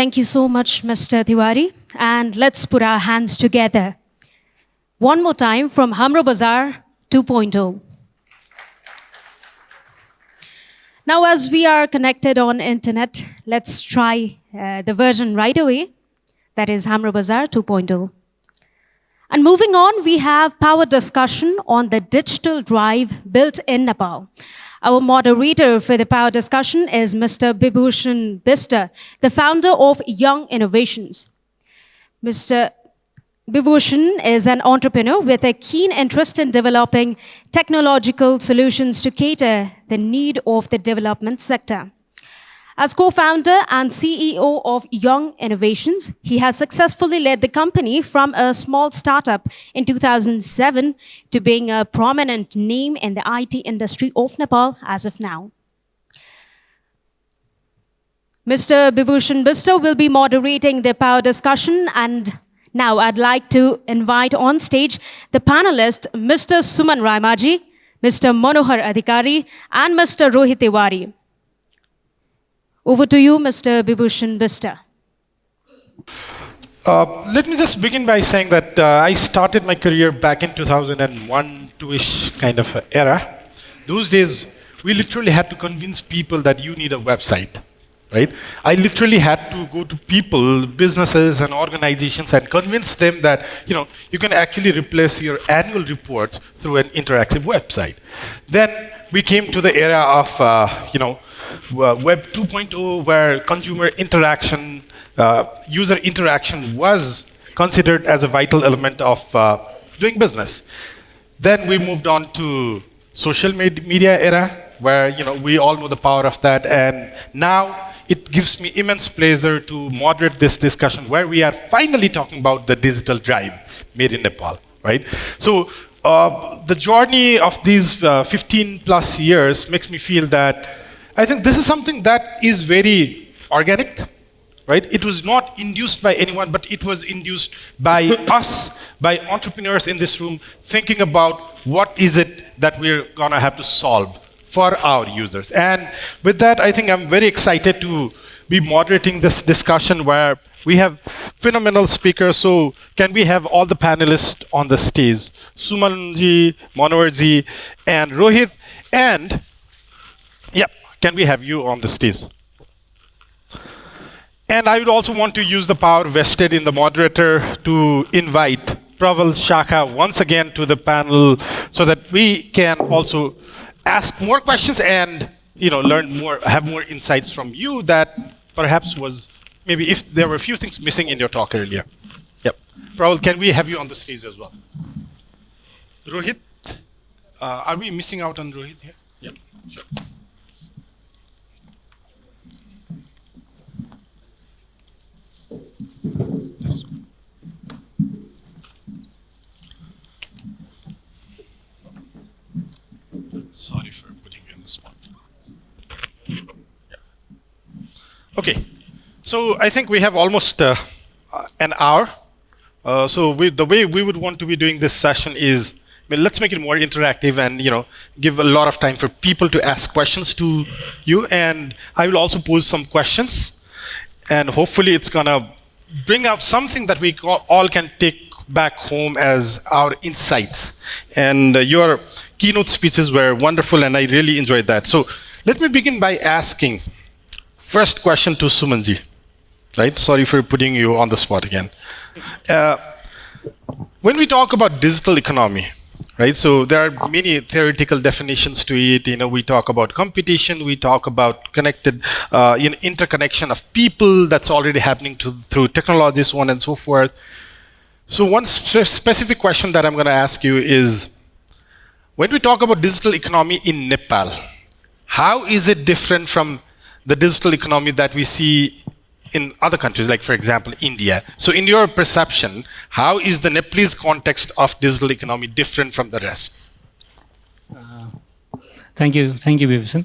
Thank you so much, Mr. Tiwari. And let's put our hands together. One more time from Hamro Bazaar 2.0. Now, as we are connected on internet, let's try the version right away. That is Hamro Bazaar 2.0. And moving on, we have power discussion on the digital drive built in Nepal. Our moderator for the power discussion is Mr. Bibhusan Bista, the founder of Young Innovations. Mr. Bibhusan is an entrepreneur with a keen interest in developing technological solutions to cater the need of the development sector. As co-founder and CEO of Young Innovations, he has successfully led the company from a small startup in 2007 to being a prominent name in the IT industry of Nepal as of now. Mr. Bibhusan Bista will be moderating the power discussion, and now I'd like to invite on stage the panelists, Mr. Suman Rayamajhi, Mr. Manohar Adhikari, and Mr. Rohit Tiwari. Over to you, Mr. Bibhusan Bista. Let me just begin by saying that I started my career back in 2001, 2-ish kind of era. Those days, we literally had to convince people that you need a website, right? I literally had to go to people, businesses and organizations and convince them that, you can actually replace your annual reports through an interactive website. Then we came to the era of, Web 2.0, where consumer interaction, user interaction was considered as a vital element of doing business. Then we moved on to social media era, where we all know the power of that. And now it gives me immense pleasure to moderate this discussion, where we are finally talking about the digital drive made in Nepal, right? So the journey of these 15 plus years makes me feel that I think this is something that is very organic, right? It was not induced by anyone, but it was induced by us, by entrepreneurs in this room, thinking about what is it that we're gonna have to solve for our users. And with that, I think I'm very excited to be moderating this discussion, where we have phenomenal speakers. So can we have all the panelists on the stage? Sumanji, Manoharji, and Rohit, and can we have you on the stage? And I would also want to use the power vested in the moderator to invite Praval Shaka once again to the panel, so that we can also ask more questions and learn more, have more insights from you that perhaps was maybe if there were a few things missing in your talk earlier. Yep. Praval, can we have you on the stage as well? Rohit, are we missing out on Rohit here? Yep, sure. Sorry for putting you on the spot. Yeah. Okay, so I think we have almost an hour. So the way we would want to be doing this session is, let's make it more interactive and give a lot of time for people to ask questions to you. And I will also pose some questions, and hopefully it's gonna bring out something that we all can take back home as our insights. And your keynote speeches were wonderful, and I really enjoyed that. So let me begin by asking first question to Sumanji, right? Sorry for putting you on the spot again. When we talk about digital economy, right? So there are many theoretical definitions to it. We talk about competition, we talk about connected, interconnection of people that's already happening through technology, so on and so forth. So one specific question that I'm going to ask you is, when we talk about digital economy in Nepal, how is it different from the digital economy that we see in other countries, like, for example, India? So in your perception, how is the Nepalese context of digital economy different from the rest? Thank you, Bibhusan.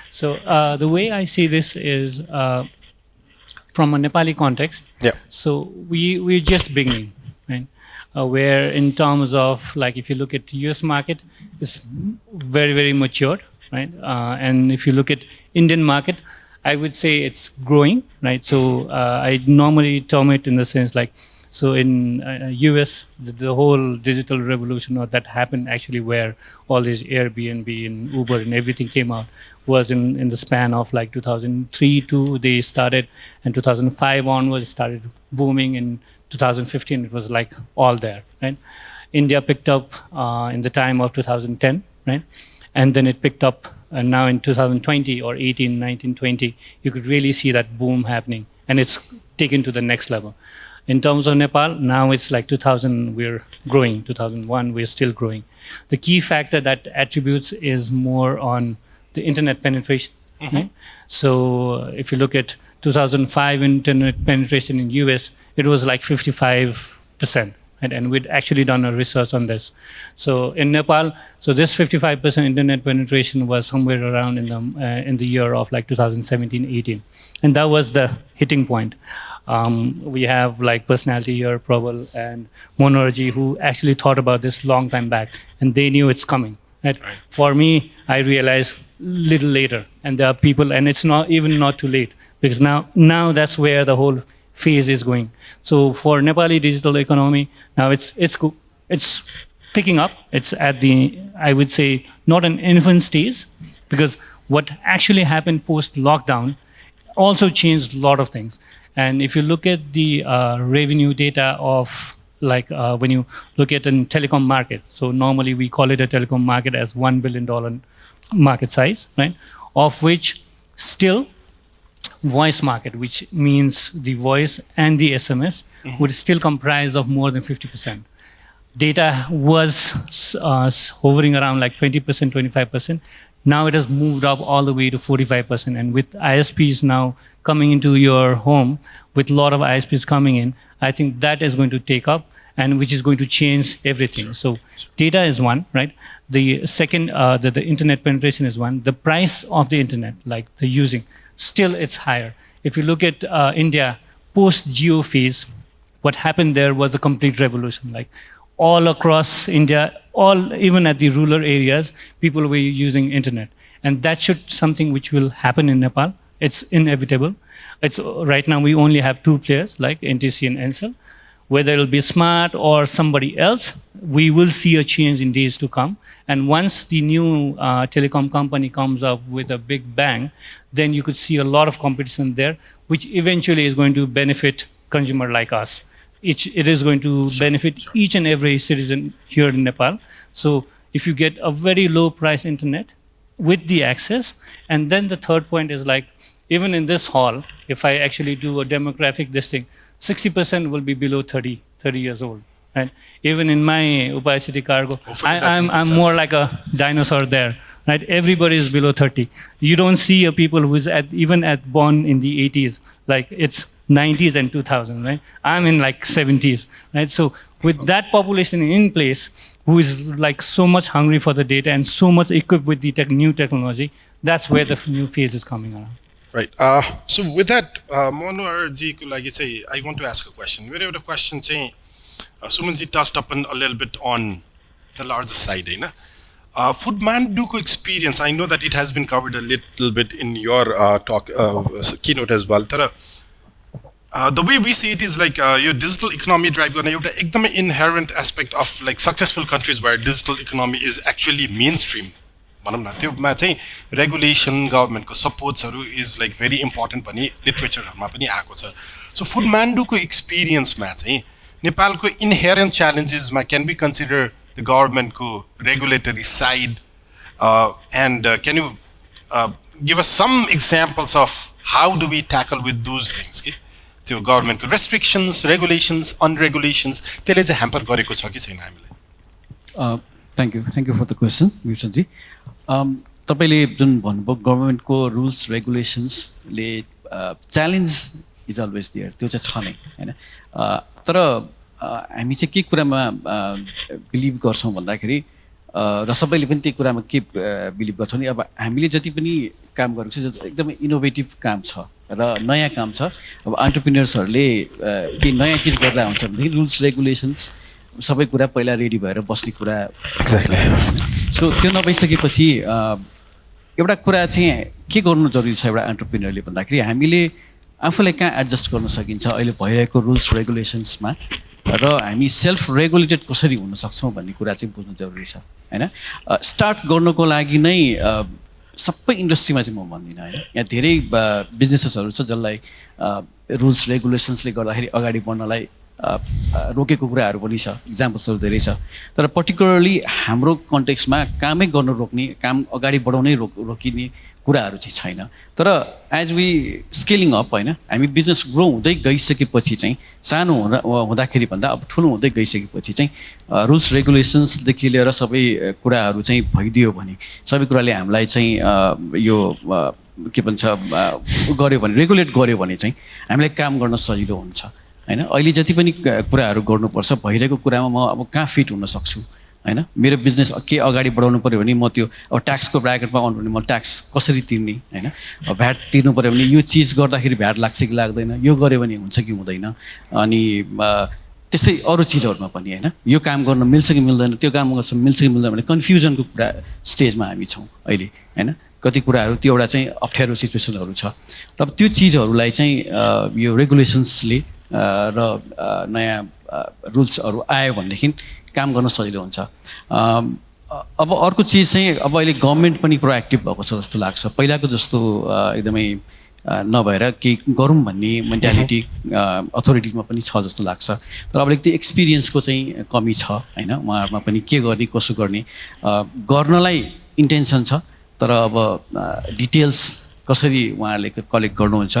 So the way I see this is from a Nepali context. Yeah. So we're just beginning, right? Where in terms of, like, if you look at US market, it's very, very mature, right? And if you look at Indian market, I would say it's growing, right? So I normally term it in the sense like, so in US, the whole digital revolution or that happened actually where all these Airbnb and Uber and everything came out was in the span of like 2003 to they started, and 2005 onwards started booming. In 2015 it was like all there, right? India picked up in the time of 2010, right? And then it picked up, and now in 2020 or 18, 19, 20, you could really see that boom happening, and it's taken to the next level. In terms of Nepal, now it's like 2000, we're growing. 2001, we're still growing. The key factor that attributes is more on the internet penetration. Right? So if you look at 2005 internet penetration in US, it was like 55%. Right? And we'd actually done a research on this. So in Nepal, so this 55% internet penetration was somewhere around in the year of like 2017, 18. And that was the hitting point. We have like personality here, Prabal and Manohar, who actually thought about this long time back, and they knew it's coming. Right? For me, I realized little later, and there are people, and it's not too late, because now that's where the whole phase is going. So for Nepali digital economy, now it's picking up. It's at the, I would say, not an infant stage, because what actually happened post lockdown also changed a lot of things. And if you look at the revenue data of like when you look at a telecom market, so normally we call it a telecom market as $1 billion market size, right? Of which still voice market, which means the voice and the SMS, would still comprise of more than 50%. Data was hovering around like 20%, 25%. Now it has moved up all the way to 45%. And with ISPs now coming into your home, with a lot of ISPs coming in, I think that is going to take up, and which is going to change everything. So data is one, right? The second, the internet penetration is one. The price of the internet, like the using, still it's higher. If you look at India, post-Geo phase, what happened there was a complete revolution. Like all across India, even at the rural areas, people were using internet. And that should something which will happen in Nepal. It's inevitable. It's right now we only have two players like NTC and Ncell. Whether it'll be Smart or somebody else, we will see a change in days to come. And once the new telecom company comes up with a big bang, then you could see a lot of competition there, which eventually is going to benefit consumer like us. It is going to benefit each and every citizen here in Nepal. So if you get a very low price internet with the access, and then the third point is like, even in this hall, if I actually do a demographic this thing, 60% will be below 30 years old. Right? Even in my Upaya City Cargo, I'm more like a dinosaur there. Right? Everybody is below 30. You don't see a people who's even born in the 80s, like it's 90s and 2000, right? I'm in like 70s, right? So with that population in place, who is like so much hungry for the data and so much equipped with the new technology, that's where the new phase is coming around. Right. So with that, Manohar ji, I want to ask a question. Wherever the question saying, Suman ji touched upon a little bit on the larger side, Foodmandu experience. I know that it has been covered a little bit in your talk keynote as well. The way we see it is like your digital economy drive going to inherent aspect of like successful countries where digital economy is actually mainstream. Regulation, government support is like very important. Literature so Foodmandu experience Nepal inherent challenges can we consider the government regulatory side and can you give us some examples of how do we tackle with those things? To government restrictions, regulations, unregulations, tell us a hamper gareko cha ki chaina hamile. Thank you for the question, Bibhusan ji. तपाईले जुन भन्नुभयो गभर्नमेन्टको rules regulations ले challenge is always there, त्यो चाहिँ छ नै हैन. तर हामी चाहिँ के कुरामा बिलिभ गर्छौं भन्दाखेरि र सबैले पनि त्यही कुरामा के बिलिभ गर्छौं नि, अब हामीले जति पनि काम गरेको छ एकदमै इनोभेटिभ काम छ र नयाँ काम छ. अब एन्टरप्रेन्योर्सहरुले के नयाँ चीज गर्दा हुन्छ भने रुल्स रेगुलेसन्स सबै कुरा पहिला रेडी भएर बस्ने कुरा. एक्ज्याक्टली. सो त्यो नभइसकेपछि एउटा कुरा चाहिँ के गर्नु जरुरी छ एउटा एन्टरप्रेन्योरले भन्दाखेरि हामीले आफूलाई कहाँ एडजस्ट गर्न सकिन्छ अहिले भइरहेको रुल्स रेगुलेसन्समा र हामी सेल्फ रेगुलेटेड कसरी हुन सक्छौँ भन्ने कुरा चाहिँ बुझ्नु जरुरी छ हैन। स्टार्ट गर्नको लागि नै सबै इन्डस्ट्रीमा चाहिँ म भन्दिनँ हैन, यहाँ धेरै बिजनेसेसहरू छ जसलाई रुल्स रेगुलेसन्सले गर्दाखेरि अगाडि बढ्नलाई रोकेको कुराहरू पनि छ, इक्जाम्पल्सहरू धेरै छ। तर पर्टिकुलरली हाम्रो कन्टेक्स्टमा कामै गर्नु रोक्ने, काम अगाडि बढाउनै रोकिने कुराहरू चाहिँ छैन। तर एज वी स्केलिङ अप होइन, हामी बिजनेस ग्रो हुँदै गइसकेपछि चाहिँ सानो हुँदाखेरि भन्दा अब ठुलो हुँदै गइसकेपछि चाहिँ रुल्स रेगुलेसन्सदेखि लिएर सबै कुराहरू चाहिँ भइदियो भने, सबै कुराले हामीलाई चाहिँ यो के भन्छ गर्यो भने, रेगुलेट गर्यो भने चाहिँ हामीलाई काम गर्न सजिलो हुन्छ हैन। अहिले जति पनि कुराहरू गर्नुपर्छ भइरहेको कुरामा म अब कहाँ फिट हुन सक्छु हैन, मेरो बिजनेस के अगाडि बढाउनु पऱ्यो भने म त्यो अब ट्याक्सको ब्राकेटमा आउनु भने म ट्याक्स कसरी तिर्ने हैन, भ्याट तिर्नु पऱ्यो भने यो चिज गर्दाखेरि भ्याट लाग्छ कि लाग्दैन, यो गऱ्यो भने हुन्छ कि हुँदैन, अनि त्यस्तै अरू चिजहरूमा पनि हैन, यो काम गर्न मिल्छ कि मिल्दैन, त्यो काम गर्न मिल्छ कि मिल्दैन भने कन्फ्युजनको कुरा स्टेजमा हामी छौँ अहिले हैन। कति कुराहरू त्यो एउटा चाहिँ अप्ठ्यारो सिचुएसनहरू छ। अब त्यो चिजहरूलाई चाहिँ यो रेगुलेसन्सले र नयाँ रुल्सहरू आयो भनेदेखि काम गर्न सजिलो हुन्छ। अब अर्को चिज चाहिँ अब अहिले गभर्मेन्ट पनि प्रोएक्टिभ भएको छ जस्तो लाग्छ, पहिलाको जस्तो एकदमै नभएर केही गरौँ भन्ने मेन्टालिटी अथोरिटीमा पनि छ जस्तो लाग्छ। तर अब अलिकति एक्सपिरियन्सको चाहिँ कमी छ होइन, उहाँहरूमा पनि के गर्ने कसो गर्ने, गर्नलाई इन्टेन्सन छ तर अब डिटेल्स कसरी उहाँहरूले कलेक्ट गर्नुहुन्छ,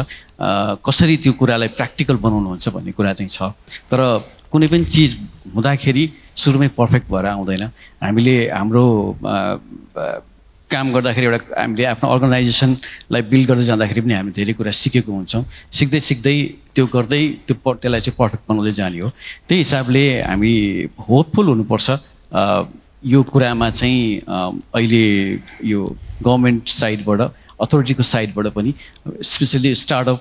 कसरी त्यो कुरालाई प्र्याक्टिकल बनाउनुहुन्छ भन्ने कुरा चाहिँ छ। तर कुनै पनि चिज हुँदाखेरि सुरुमै पर्फेक्ट भएर आउँदैन। हामीले हाम्रो काम गर्दाखेरि एउटा हामीले आफ्नो अर्गनाइजेसनलाई बिल्ड गर्दै जाँदाखेरि पनि हामी धेरै कुरा सिकेको हुन्छौँ, सिक्दै सिक्दै त्यो गर्दै त्यसलाई चाहिँ पर्फेक्ट बनाउँदै जाने हो। त्यही हिसाबले हामी होपफुल हुनुपर्छ यो कुरामा चाहिँ अहिले यो गभर्मेन्ट साइडबाट, अथोरिटीको साइडबाट पनि स्पेसली स्टार्टअप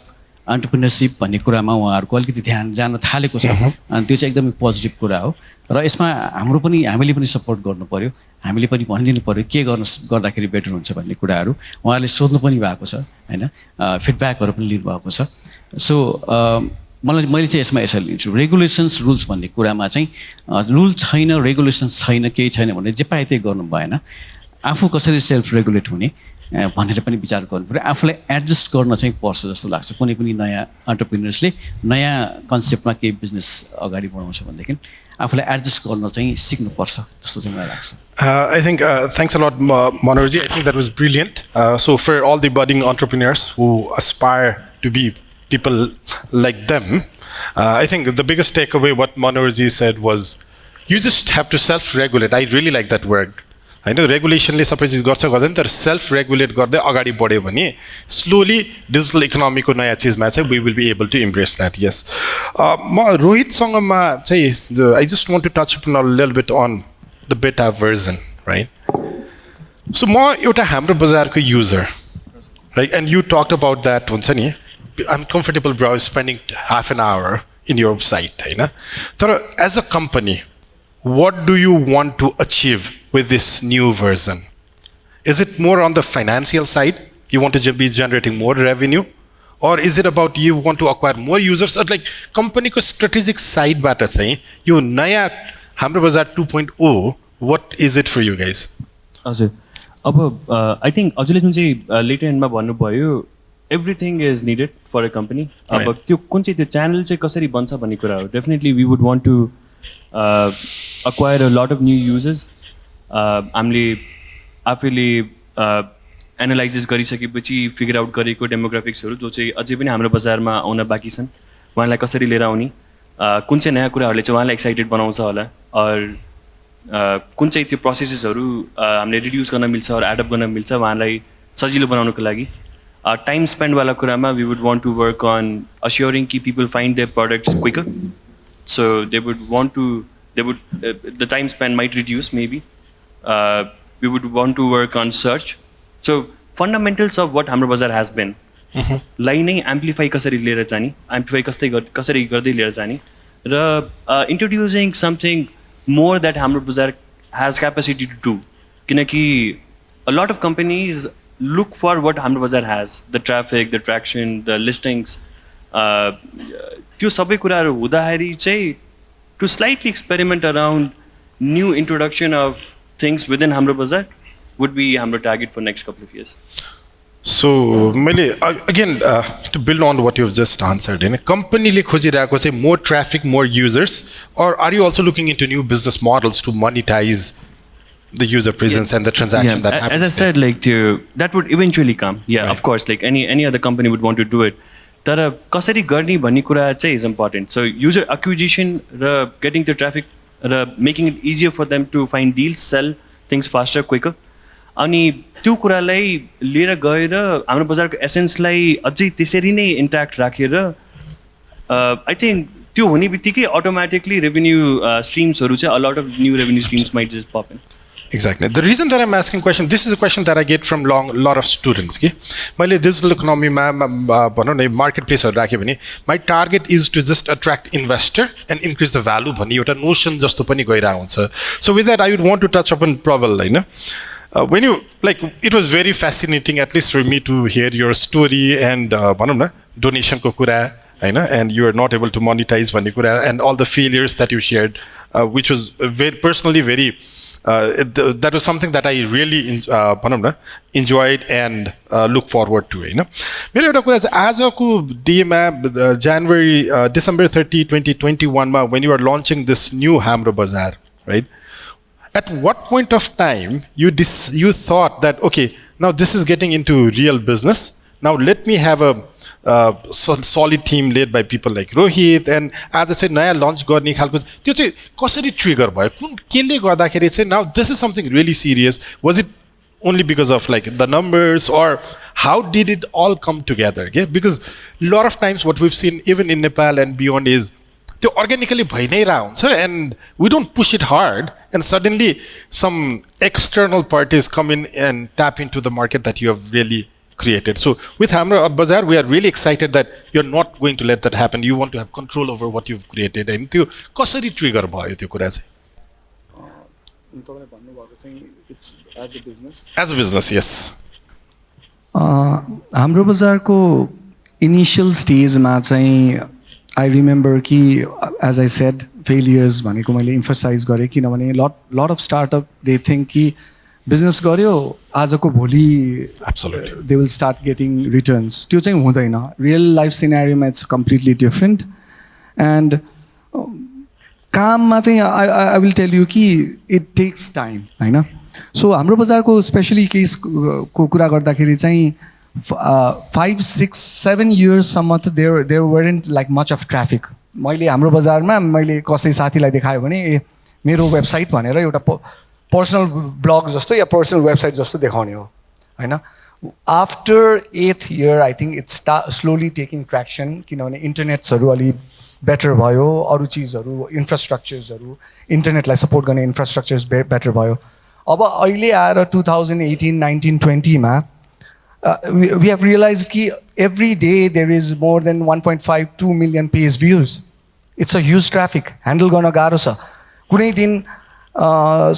एन्टरप्रेन्योरसिप भन्ने कुरामा उहाँहरूको अलिकति ध्यान जान थालेको छ, अनि त्यो चाहिँ एकदमै पोजिटिभ कुरा हो। र यसमा हामीले पनि सपोर्ट गर्नु पऱ्यो, हामीले पनि भनिदिनु पऱ्यो के गर्दाखेरि बेटर हुन्छ भन्ने कुराहरू उहाँहरूले सोध्नु पनि भएको छ होइन, फिडब्याकहरू पनि लिनुभएको छ। सो मैले चाहिँ यसमा यसरी लिन्छु, रेगुलेसन्स रुल्स भन्ने कुरामा चाहिँ रुल छैन, रेगुलेसन्स छैन, केही छैन भने जे पाए त्यही गर्नु भएन। आफू कसरी सेल्फ रेगुलेट हुने भनेर पनि विचार गर्नु पऱ्यो, आफूलाई एडजस्ट गर्न चाहिँ पर्छ जस्तो लाग्छ। कुनै पनि नयाँ एन्टरप्रेन्योर्सले नयाँ कन्सेप्टमा केही बिजनेस अगाडि बढाउँछ भनेदेखि आफूलाई एडजस्ट गर्न चाहिँ सिक्नुपर्छ जस्तो चाहिँ मलाई लाग्छ। I think thanks a lot, Manoharji. I think that was brilliant. So for all the budding entrepreneurs who aspire to be people like them, I think the biggest takeaway what Manoharji said was you just have to self-regulate. I really like that word. I know regulationले सबै चिज गर्छ गर्दैन, तर self regulate गर्दै अगाडि बढ्यो भने slowly digital इकोनोमीको नयाँ चिजमा चाहिँ we will be able to impress that. Yes, म रोहितसँगमा चाहिँ I just want to touch upon a little bit on the beta version right. So म एउटा हाम्रो बजारको user right, and you talked about that हुन्छ नि I am comfortable browse spending half an hour in your site होइन, तर as a company what do you want to achieve with this new version? Is it more on the financial side? You want to be generating more revenue? Or is it about you want to acquire more users? Or like company ko strategic side bata chahi yo naya hamro bazar 2.0, what is it for you guys? हजुर, अब I think हजुरले जुन चाहिँ letter एन्डमा भन्नुभयो everything is needed for a company. अब त्यो कुन चाहिँ त्यो च्यानल चाहिँ कसरी बन्छ भन्ने कुरा हो। Definitely we would want to acquire a lot of new users. हामीले आफैले एनालाइसिस गरिसकेपछि फिगर आउट गरेको डेमोग्राफिक्सहरू जो चाहिँ अझै पनि हाम्रो बजारमा आउन बाँकी छन्, उहाँलाई कसरी लिएर आउने, कुन चाहिँ नयाँ कुराहरूले चाहिँ उहाँलाई एक्साइटेड बनाउँछ होला, कुन चाहिँ त्यो प्रोसेसेसहरू हामीले रिड्युस गर्न मिल्छ र एडप्ट गर्न मिल्छ उहाँलाई सजिलो बनाउनको लागि। टाइम स्पेन्डवाला कुरामा we would want to work on assuring कि people find their products quicker. So they would want to, the time spent might reduce maybe. We would want to work on search. So fundamentals of what Hamro Bazaar has been. Line amplify kasari lera jani, amplify kasari gardi lera jani. Introducing something more that Hamro Bazaar has capacity to do. Kinaki a lot of companies look for what हाम्रो बजार has, the traffic, the traction, the listings, त्यो सबै कुराहरू हुँदाखेरि चाहिँ to slightly experiment around new introduction of things within हाम्रो बजार would be हाम्रो target for next couple of years. So, again, to build on what you've just answered, company le khojirako chai more traffic, more users, or are you also looking into new business models to monetize the user presence and the transaction that happens? As I said, like that would eventually come. Yeah, Right. of course, like any other company would want to do it. तर कसरी गर्ने भन्ने कुरा चाहिँ is important. So user acquisition र getting the traffic र making it easier for them to find deals, sell things faster, quicker. अनि त्यो कुरालाई लिएर गएर हाम्रो बजारको एसेन्सलाई अझै त्यसरी नै इन्ट्याक्ट राखेर आई थिङ्क त्यो हुने बित्तिकै अटोमेटिकली रेभेन्यू स्ट्रिम्सहरू चाहिँ a lot of new revenue streams might just pop in. Exactly. The reason that I'm asking question, this is a question that I get from lot of students. मैले digital economy भनौँ न marketplace राख्यो भने my target is to just attract investor and increase the value भन्ने एउटा notion जस्तो पनि गइरहेको हुन्छ. So with that, I would want to touch upon Praval, होइन. When you, like, it was very fascinating, at least for me, to hear your story and भनौँ न donation को कुरा, होइन, and you are not able to monetize भन्ने कुरा and all the failures that you shared, which was very personally very that was something that I really enjoyed and look forward to. मेरो एउटा कुरा चाहिँ आजको डेमा December 30, 2021 मा when you are launching this new हाम्रो बजार, right? At what point of time you thought that, okay, now this is getting into real business, now let me have a solid team led by people like Rohit, and as I said, नयाँ launch गर्ने खालको त्यो चाहिँ कसरी trigger भयो, कुन केले गर्दाखेरि चाहिँ now this is something really serious? Was it only because of like the numbers, or how did it all come together? Okay? Because a lot of times what we've seen even in Nepal and beyond is त्यो organically भइ नै रहा हुन्छ, and we don't push it hard, and suddenly some external parties come in and tap into the market that you have really created. So with Hamra Bazaar, we are really excited that you're not going to let that happen. You want to have control over what you've created. And त्यो कसरी trigger भयो त्यो कुरा चाहिँ? तपाईले भन्नुभएको चाहिँ it's as a business. As a business, yes. हाम्रो बजारको इनिशियल स्टेजमा चाहिँ I remember कि as I said failures भनेको मैले emphasize गरेँ, किनभने lot of startup they think कि बिजनेस गर्यो आजको भोलि they will start getting returns. त्यो चाहिँ हुँदैन. रियल लाइफ सिनेरियोमा इट्स कम्प्लिटली डिफरेन्ट. एन्ड काममा चाहिँ आई विल टेल यु कि इट टेक्स टाइम, होइन. सो हाम्रो बजारको स्पेसली केसको कुरा गर्दाखेरि चाहिँ 5, 6, 7 इयर्ससम्म त there weren't like much of traffic. मैले हाम्रो बजारमा मैले कसै साथीलाई देखायो भने मेरो वेबसाइट भनेर एउटा पर्सनल ब्लग जस्तो या पर्सनल वेबसाइट जस्तो देखाउने हो, होइन. After 8th year I think it's slowly taking traction, किनभने इन्टरनेट्सहरू अलि बेटर भयो, अरू चिजहरू इन्फ्रास्ट्रक्चर्सहरू इन्टरनेटलाई सपोर्ट गर्ने इन्फ्रास्ट्रक्चर्स बेटर भयो. अब अहिले आएर 2018, 19, 20मा we have realized कि every day there is more than 1.52 million page views. It's a huge traffic. Handle गर्न गाह्रो छ. कुनै दिन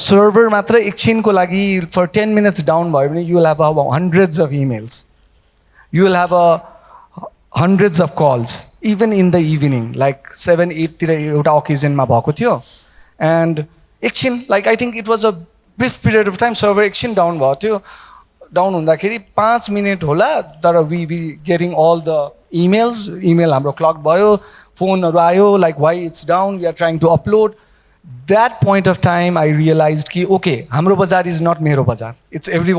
सर्भर मात्र एकछिनको लागि for 10 minutes डाउन भयो भने you will have hundreds of emails. You will have hundreds of calls even in the evening, like 7, 8 तिर एउटा occasionमा भएको थियो. And एकछिन like I think it was a brief period of time server एकछिन down भएको थियो. डाउन हुँदाखेरि 5 minute होला, तर we getting all the email हाम्रो क्लक भयो, फोनहरू आयो like why it's down, we are trying to upload. That point of time I realise कि ओके हाम्रो बजार इज नट मेरो बजार, it's every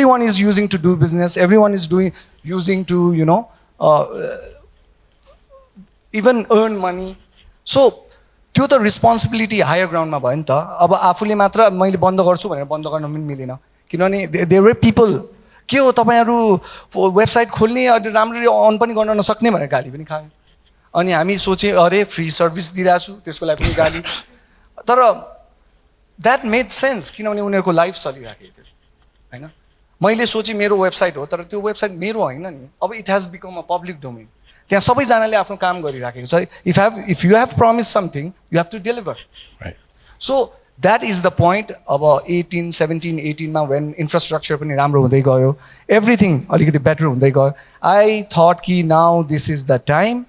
one is using to do business, every one is using to you know even earn money. So त्यो त responsibility higher ग्राउन्डमा भयो नि त. अब आफूले मात्र मैले बन्द गर्छु भनेर बन्द गर्न पनि मिलेन, किनभने देयर वर पिपल के हो तपाईँहरू वेबसाइट खोल्ने राम्ररी अन पनि गर्न नसक्ने भनेर गाली पनि खायो. अनि हामी सोचेँ अरे फ्री सर्भिस दिइरहेको छु त्यसको लागि पनि गाली. तर द्याट मेड सेन्स, किनभने उनीहरूको लाइफ चलिराखेको थियो, होइन. मैले सोचेँ मेरो वेबसाइट हो, तर त्यो वेबसाइट मेरो होइन नि. अब it has become a public domain. त्यहाँ सबैजनाले आफ्नो काम गरिराखेको छ. If you have promise something you have to deliver. So That is the point. अब 18, 17, 18 मा when infrastructure पनि राम्रो हुँदै गयो, everything अलिकति better हुँदै गयो, I thought कि now this is the time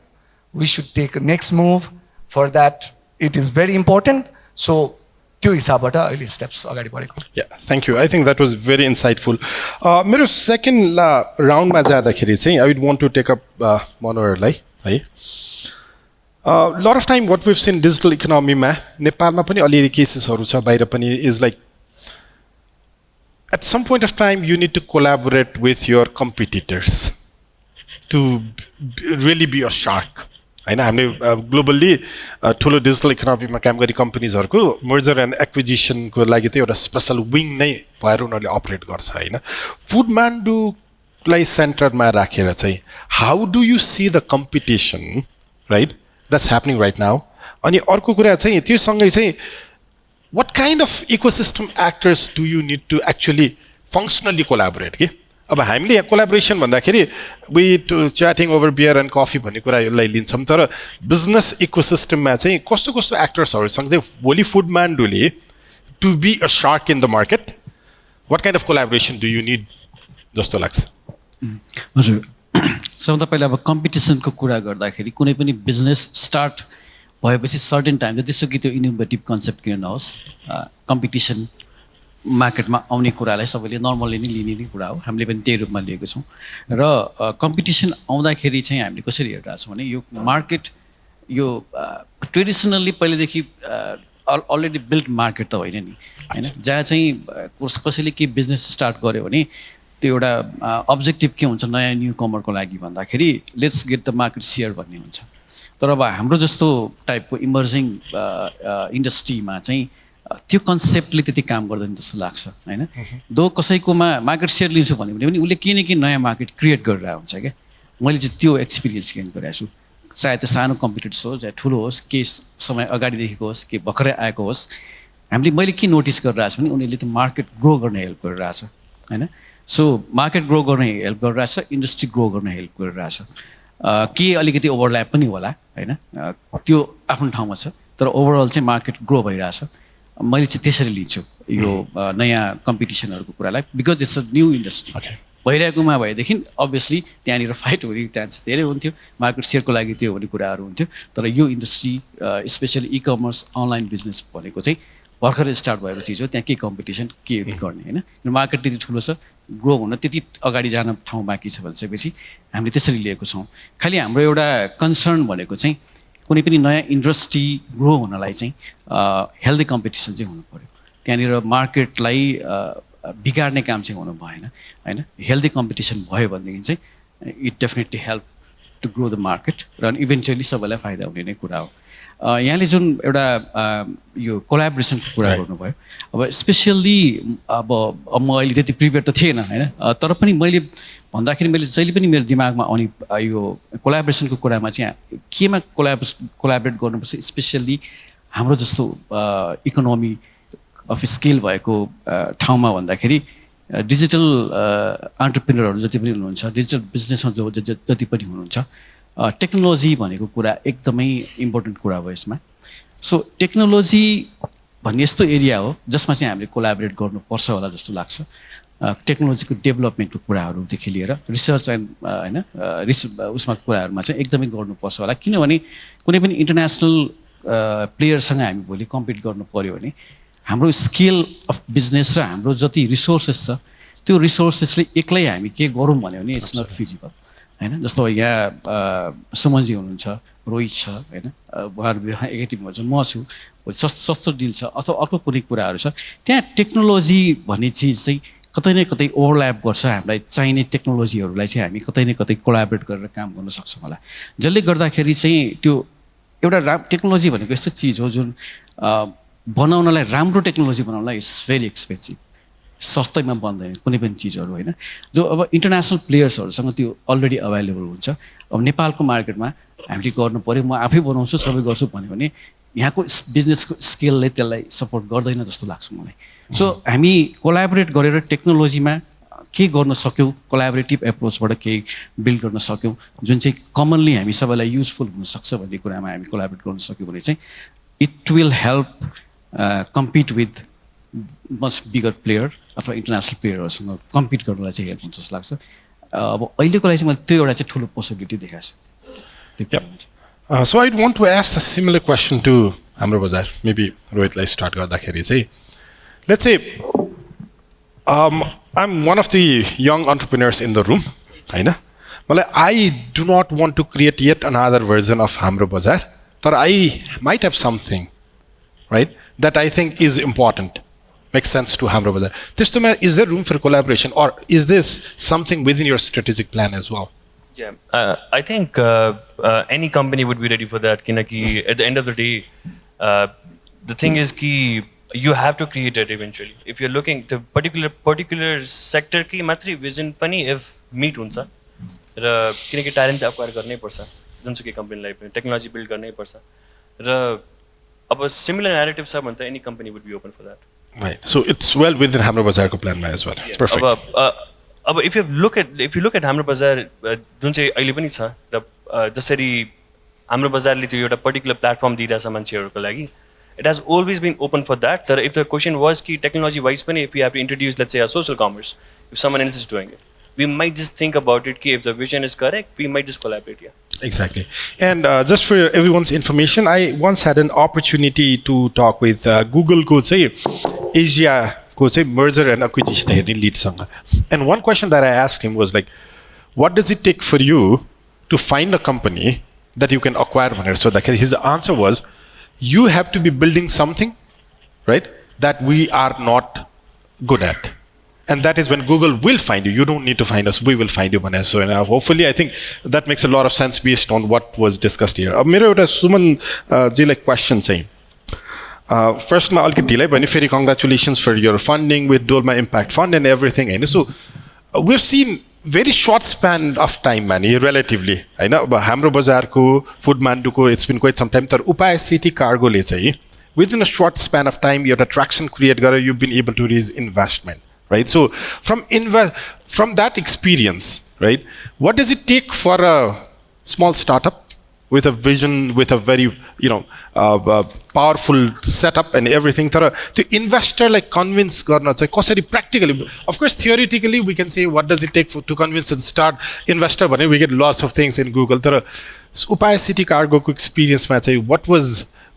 we should take a next move. For that it is very important. So त्यो हिसाबबाट अहिले steps अगाडि बढेको. Yeah, thank you. I think that was very insightful. मेरो second round मा जाँदाखेरि चाहिँ I would want to take up Manoharलाई है. Lot of time what we've seen digital economy मा नेपालमा पनि अलिअलि केसेसहरु छ, बाहिर पनि is like at some point of time you need to collaborate with your competitors to really be a shark. हैन, हामीले ग्लोबली ठुलो डिजिटल इकोनोमीमा काम गर्ने कम्पनीजहरुको मर्जर एन्ड एक्विजिसनको लागि त एउटा स्पेशल विङ नै भएर उनीहरूले अपरेट गर्छ हैन. फुडमान्डुलाई सेन्टरमा राखेर चाहिँ how do you see the competition, right, that's happening right now. अनि अर्को कुरा चाहिँ त्यो सँगै चाहिँ what kind of ecosystem actors do you need to actually functionally collaborate के? अब हामीले कोलाबोरेसन भन्दाखेरि we chatting over beer and coffee भन्ने कुरालाई लिन्छौँ, तर बिजनेस इकोसिस्टममा चाहिँ कस्तो कस्तो एक्टर्सहरुसँग चाहिँ भोलि फुडमान्डुले to be a shark in the market, what kind of collaboration do you need जस्तो लाग्छ? हजुर, सबभन्दा पहिला अब कम्पिटिसनको कुरा गर्दाखेरि कुनै पनि बिजनेस स्टार्ट भएपछि सर्टेन टाइम जतिसुकै त्यो इनोभेटिभ कन्सेप्ट किन नहोस्, कम्पिटिसन मार्केटमा आउने कुरालाई सबैले नर्मली नै लिने नै कुरा हो. हामीले पनि त्यही रूपमा लिएको छौँ. र कम्पिटिसन आउँदाखेरि चाहिँ हामीले कसरी हेरिरहेको छौँ भने यो मार्केट यो ट्रेडिसनल्ली पहिलेदेखि अलरेडी बिल्ड मार्केट त होइन नि होइन, जहाँ चाहिँ कसैले केही बिजनेस स्टार्ट गर्यो भने त्यो एउटा अब्जेक्टिभ के हुन्छ नयाँ न्यू कमरको लागि भन्दाखेरि let's get the market share भन्ने हुन्छ. तर अब हाम्रो जस्तो टाइपको इमर्जिङ इन्डस्ट्रीमा चाहिँ त्यो कन्सेप्टले त्यति काम गर्दैन जस्तो लाग्छ होइन. दो कसैकोमा मार्केट सेयर लिन्छु भन्यो भने पनि उसले केही न केही नयाँ मार्केट क्रिएट गरिरहेको हुन्छ क्या. मैले चाहिँ त्यो एक्सपिरियन्स गेन गरिरहेको छु. चाहे त्यो सानो कम्पिटिटर्स होस् चाहे ठुलो होस्, के समय अगाडिदेखिको होस् के भर्खरै आएको होस्, मैले के नोटिस गरिरहेको छु भने उनीहरूले त्यो मार्केट ग्रो गर्ने हेल्प गरिरहेछ होइन. सो मार्केट ग्रो गर्ने हेल्प गरिरहेछ, इन्डस्ट्री ग्रो गर्ने हेल्प गरिरहेछ. के अलिकति ओभरल्याप पनि होला होइन, त्यो आफ्नो ठाउँमा छ, तर ओभरअल चाहिँ मार्केट ग्रो भइरहेछ. मैले चाहिँ त्यसरी लिन्छु यो नयाँ कम्पिटिसनहरूको कुरालाई, because it's a new industry भइरहेकोमा भएदेखि अभियसली त्यहाँनिर फाइट हुने चान्स धेरै हुन्थ्यो, मार्केट सेयरको लागि त्यो हुने कुराहरू हुन्थ्यो. तर यो industry specially e commerce online business भनेको चाहिँ भर्खरै स्टार्ट भएको चिज हो. त्यहाँ के कम्पिटिसन के गर्ने होइन, मार्केट त्यति ठुलो छ, ग्रो हुन त्यति अगाडि जान ठाउँ बाँकी छ भनेपछि हामीले त्यसरी लिएको छौँ. खालि हाम्रो एउटा कन्सर्न भनेको चाहिँ कुनै पनि नयाँ इन्डस्ट्री ग्रो हुनलाई चाहिँ हेल्दी कम्पिटिसन चाहिँ हुनु पऱ्यो. त्यहाँनिर मार्केटलाई बिगार्ने काम चाहिँ हुनु भएन होइन. हेल्दी कम्पिटिसन भयो भनेदेखि चाहिँ it definitely help to grow the market र इभेन्चुअली सबैलाई फाइदा हुने नै कुरा हो. यहाँले जुन एउटा यो कोलाबोरेसनको कुरा गर्नुभयो, अब स्पेसल्ली अब म अहिले त्यति प्रिपेयर त थिएन होइन, तर पनि मैले भन्दाखेरि मैले जहिले पनि मेरो दिमागमा आउने यो कोलाबोरेसनको कुरामा चाहिँ केमा कोलाबोरेट गर्नुपर्छ, स्पेसल्ली हाम्रो जस्तो इकोनोमी अफ स्केल भएको ठाउँमा भन्दाखेरि डिजिटल एन्टरप्रेन्योरहरू जति पनि हुनुहुन्छ, डिजिटल बिजनेसमा जति पनि हुनुहुन्छ, टेक्नोलोजी भनेको कुरा एकदमै इम्पोर्टेन्ट कुरा हो यसमा. सो टेक्नोलोजी भन्ने यस्तो एरिया हो जसमा चाहिँ हामीले कोलाबोरेट गर्नुपर्छ होला जस्तो लाग्छ. टेक्नोलोजीको डेभलपमेन्टको कुराहरूदेखि लिएर रिसर्च एन्ड होइन उसमा कुराहरूमा चाहिँ एकदमै गर्नुपर्छ होला. किनभने कुनै पनि इन्टरनेसनल प्लेयरसँग हामी भोलि कम्पिट गर्नु पऱ्यो भने हाम्रो स्केल अफ बिजनेस र हाम्रो जति रिसोर्सेस छ त्यो रिसोर्सेसले एक्लै हामी के गरौँ भन्यो भने इट्स नट फिजिबल होइन. जस्तो यहाँ सुमनजी हुनुहुन्छ, रोहित छ होइन, उहाँहरू एकै टिममा छ, म छु, सस्तोडिल छ अथवा अर्को कुनै कुराहरू छ. त्यहाँ टेक्नोलोजी भन्ने चिज चाहिँ कतै न कतै ओभरल्याप गर्छ. हामीलाई चाहिने टेक्नोलोजीहरूलाई चाहिँ हामी कतै न कतै कोलाबोरेट गरेर काम गर्न सक्छौँ होला. जसले गर्दाखेरि चाहिँ त्यो एउटा टेक्नोलोजी भनेको यस्तो चिज हो जुन बनाउनलाई, राम्रो टेक्नोलोजी बनाउनलाई इट्स भेरी एक्सपेन्सिभ, सस्तैमा बन्दैन कुनै पनि चिजहरू होइन. जो अब इन्टरनेसनल प्लेयर्सहरूसँग त्यो अलरेडी अभाइलेबल हुन्छ. अब नेपालको मार्केटमा हामीले गर्नु पऱ्यो, म आफै बनाउँछु सबै गर्छु भन्यो भने यहाँको बिजनेसको स्केलले त्यसलाई सपोर्ट गर्दैन जस्तो लाग्छ मलाई. सो हामी कोलाबोरेट गरेर टेक्नोलोजीमा के गर्न सक्यौँ, कोलाबोरेटिभ एप्रोचबाट केही बिल्ड गर्न सक्यौँ जुन चाहिँ कमनली हामी सबैलाई युजफुल हुनसक्छ भन्ने कुरामा हामी कोलाबोरेट गर्न सक्यौँ भने चाहिँ it will help compete with much bigger player अथवा इन्टरनेसनल प्लेयरहरूसँग कम्पिट गर्नलाई चाहिँ हेल्प हुन्छ जस्तो लाग्छ अब अहिलेको लागि चाहिँ मैले त्यो एउटा चाहिँ ठुलो पोसिबिलिटी देखाएको छु त्यो कुरामा चाहिँ So I'd want to ask a similar question to हाम्रो बजार maybe रोहितलाई स्टार्ट गर्दाखेरि चाहिँ let's say I'm one of the young entrepreneurs in the room हैन मलाई I do not want to create yet another version of हाम्रो बजार तर I might have something right that I think is important makes sense to हाम्रो बजार त्यस्तोमा is there room for collaboration or is this something within your strategic plan as well? Yeah, I think any company would be ready for that. Kinaki, at the end of the day, the thing is ki you have to create it eventually. If you're looking the particular sector ki matri vision pani if meet hunsa, र किनकि talent acquire गर्नै पर्छ जुनसुकै company लाई technology build गर्नै पर्छ र अब similar narrative छ भने त any company would be open for that. Right. So it's well within हाम्रो बजारको plan मा as well. Yeah. Perfect. अब if you look at हाम्रो बजार जुन चाहिँ अहिले पनि छ र जसरी हाम्रो बजारले त्यो एउटा पर्टिकुलर प्लेटफर्म दिइरहेछ मान्छेहरूको लागि it has always been open for that. तर if the question was कि technology wise पनि if we have to introduce let's say a social commerce if someone else is doing it we might just think about it कि if the vision is correct we might just collaborate. Yeah. Exactly. And just for everyone's information, I once had an opportunity to talk with Google को चाहिँ Asia को चाहिँ merger and acquisition हेर्ने leadसँग. And one question that I asked him was like, what does it take for you to find a company that you can acquire भनेर सोद्धाखेरि his answer was, you have to be building something, right, that we are not good at. And that is when Google will find you. You don't need to find us. We will find you. So hopefully, I think that makes a lot of sense based on what was discussed here. मेरो एउटा Suman जीलाई question चाहिँ first मा अलिकति ढिलै भयो नि फेरि congratulations for your funding with Dolma Impact Fund and everything हैन. So we've seen very short span of time man relatively हैन. अब हाम्रो बजारको Foodmandu को it's been quite some time तर Upaya City Cargo ले चाहिँ within a short span of time एउटा traction create गरेर you've been able to raise investment. Right, so from that experience, right, what does it take for a small startup with a vision, with a very powerful setup and everything, to investor like convince गर्न चाहिँ कसरी practically, of course theoretically we can say what does it take to convince and start investor भने we get lots of things in Google. तर Upaya City Cargo को experience मा चाहिँ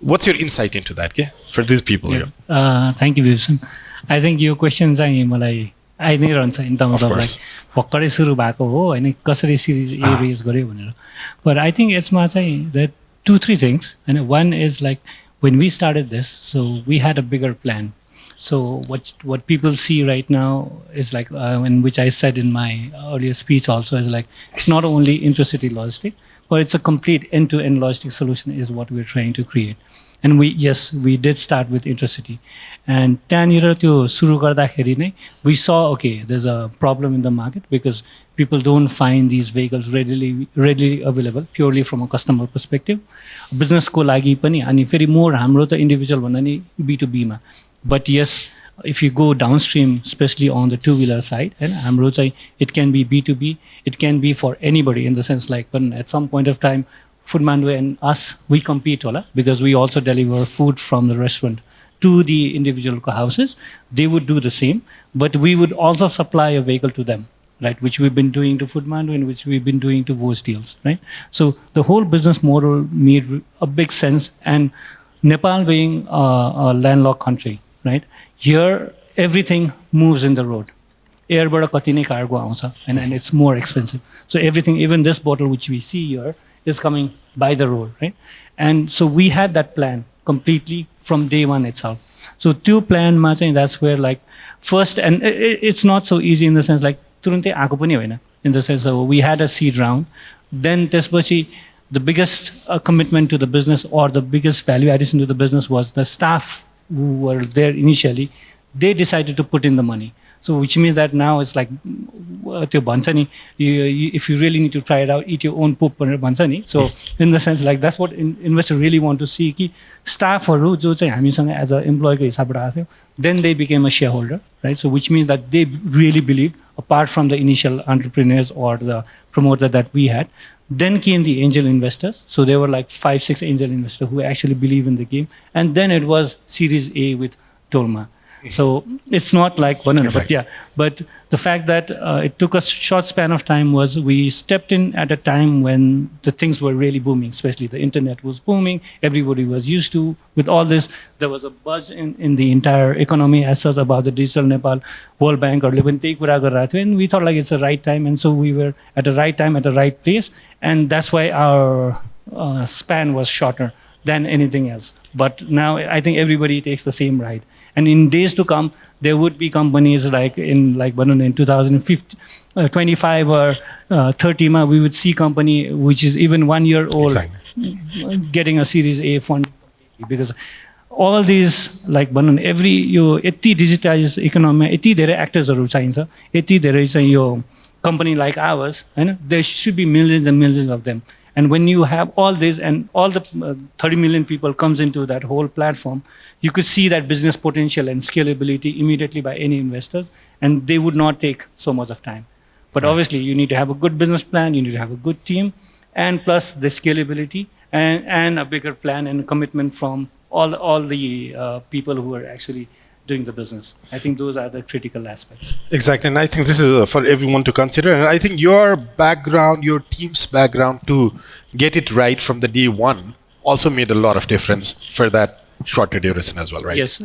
what's your insight into that for these people here? Thank you, Bibhusan. I think your questions चाहिँ मलाई आइ नै रहन्छ in terms of like भर्खरै सुरु भएको हो हैन कसरी सिरिज ए रेज गर्यो भनेर. But I think यसमा चाहिँ there are 2-3 things and one is like when we started this so we had a bigger plan. So what people see right now is like in which I said in my earlier speech also is like it's not only intercity logistic but it's a complete end-to-end logistic solution is what we're trying to create. And we did start with intercity. And त्यहाँनिर त्यो सुरु गर्दाखेरि नै we saw okay there's a problem in the market because people don't find these vehicles readily available purely from a customer perspective. Business को लागि पनि अनि फेरि more हाम्रो त individual भन्दा नि B2B मा. But yes, if you go downstream, especially on the two-wheeler side, and हाम्रो चाहिँ it can be B2B, it can be for anybody in the sense like when at some point of time Foodmandu and us, we compete because we also deliver food from the restaurant to the individual houses. They would do the same, but we would also supply a vehicle to them, right? Which we've been doing to Foodmandu and which we've been doing to Sastodeal, right? So the whole business model made a big sense. And Nepal being a landlocked country, right? Here, everything moves in the road. Airबाट कति नै cargo आउँछ and it's more expensive. So everything, even this bottle which we see here, is coming by the road, right? And so we had that plan completely from day one itself. So त्यो plan मा चाहिँ that's where like first and it's not so easy in the sense like तुरुन्तै आएको पनि होइन in the sense we had a seed round. Then त्यसपछि the biggest commitment to the business or the biggest value addition to the business was the staff who were there initially. They decided to put in the money. So which means that now it's like त्यो भन्छ नि if you really need to try it out eat your own poop भनेर भन्छ नि. So in the sense like that's what investor really want to see कि staffहरू जो चाहिँ हामीसँग as a employee को हिसाबबाट आएको थियो then they became a shareholder, right? So which means that they really believe apart from the initial entrepreneurs or the promoter that we had Then came the angel investors. So there were like 5-6 angel investors who actually believe in the game. And then it was Series A with Dolma. So it's not like one, but yeah. But the fact that it took a short span of time was we stepped in at a time when the things were really booming, especially the internet was booming. Everybody was used to with all this. There was a buzz in the entire economy as such about the digital Nepal, World Bank, or and we thought like it's the right time, and so we were at the right time at the right place, and that's why our span was shorter than anything else. But now I think everybody takes the same ride. And in days to come, there would be companies like in 2050, 25 or 30, we would see company which is even 1 year old getting a Series A fund, because all these every यो यति digitized economy यति धेरै actorsहरू चाहिन्छ, यति धेरै चाहिँ यो company like ours, there should be millions and millions of them. And when you have all this and all the 30 million people comes into that whole platform, you could see that business potential and scalability immediately by any investors, and they would not take so much of time. But obviously, you need to have a good business plan, you need to have a good team, and plus the scalability and a bigger plan and commitment from all the people who are actually doing the business. I think those are the critical aspects. Exactly, and I think this is for everyone to consider. And I think your background, your team's background to get it right from the day one also made a lot of difference for that shorter duration as well, right? Yes.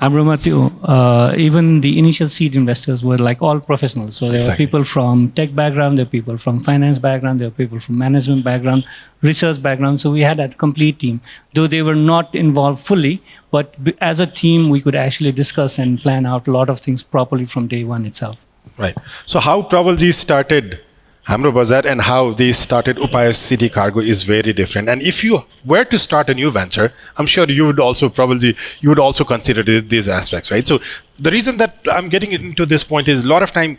Even the initial seed investors were like all professionals. So there were people from tech background, there were people from finance background, there were people from management background, research background. So we had a complete team. Though they were not involved fully, but as a team, we could actually discuss and plan out a lot of things properly from day one itself. Right. So how Prabalji started Hamro Bazaar and how they started Upaya City Cargo is very different. And if you were to start a new venture, I'm sure you would also consider these aspects, right? So the reason that I'm getting into this point is a lot of time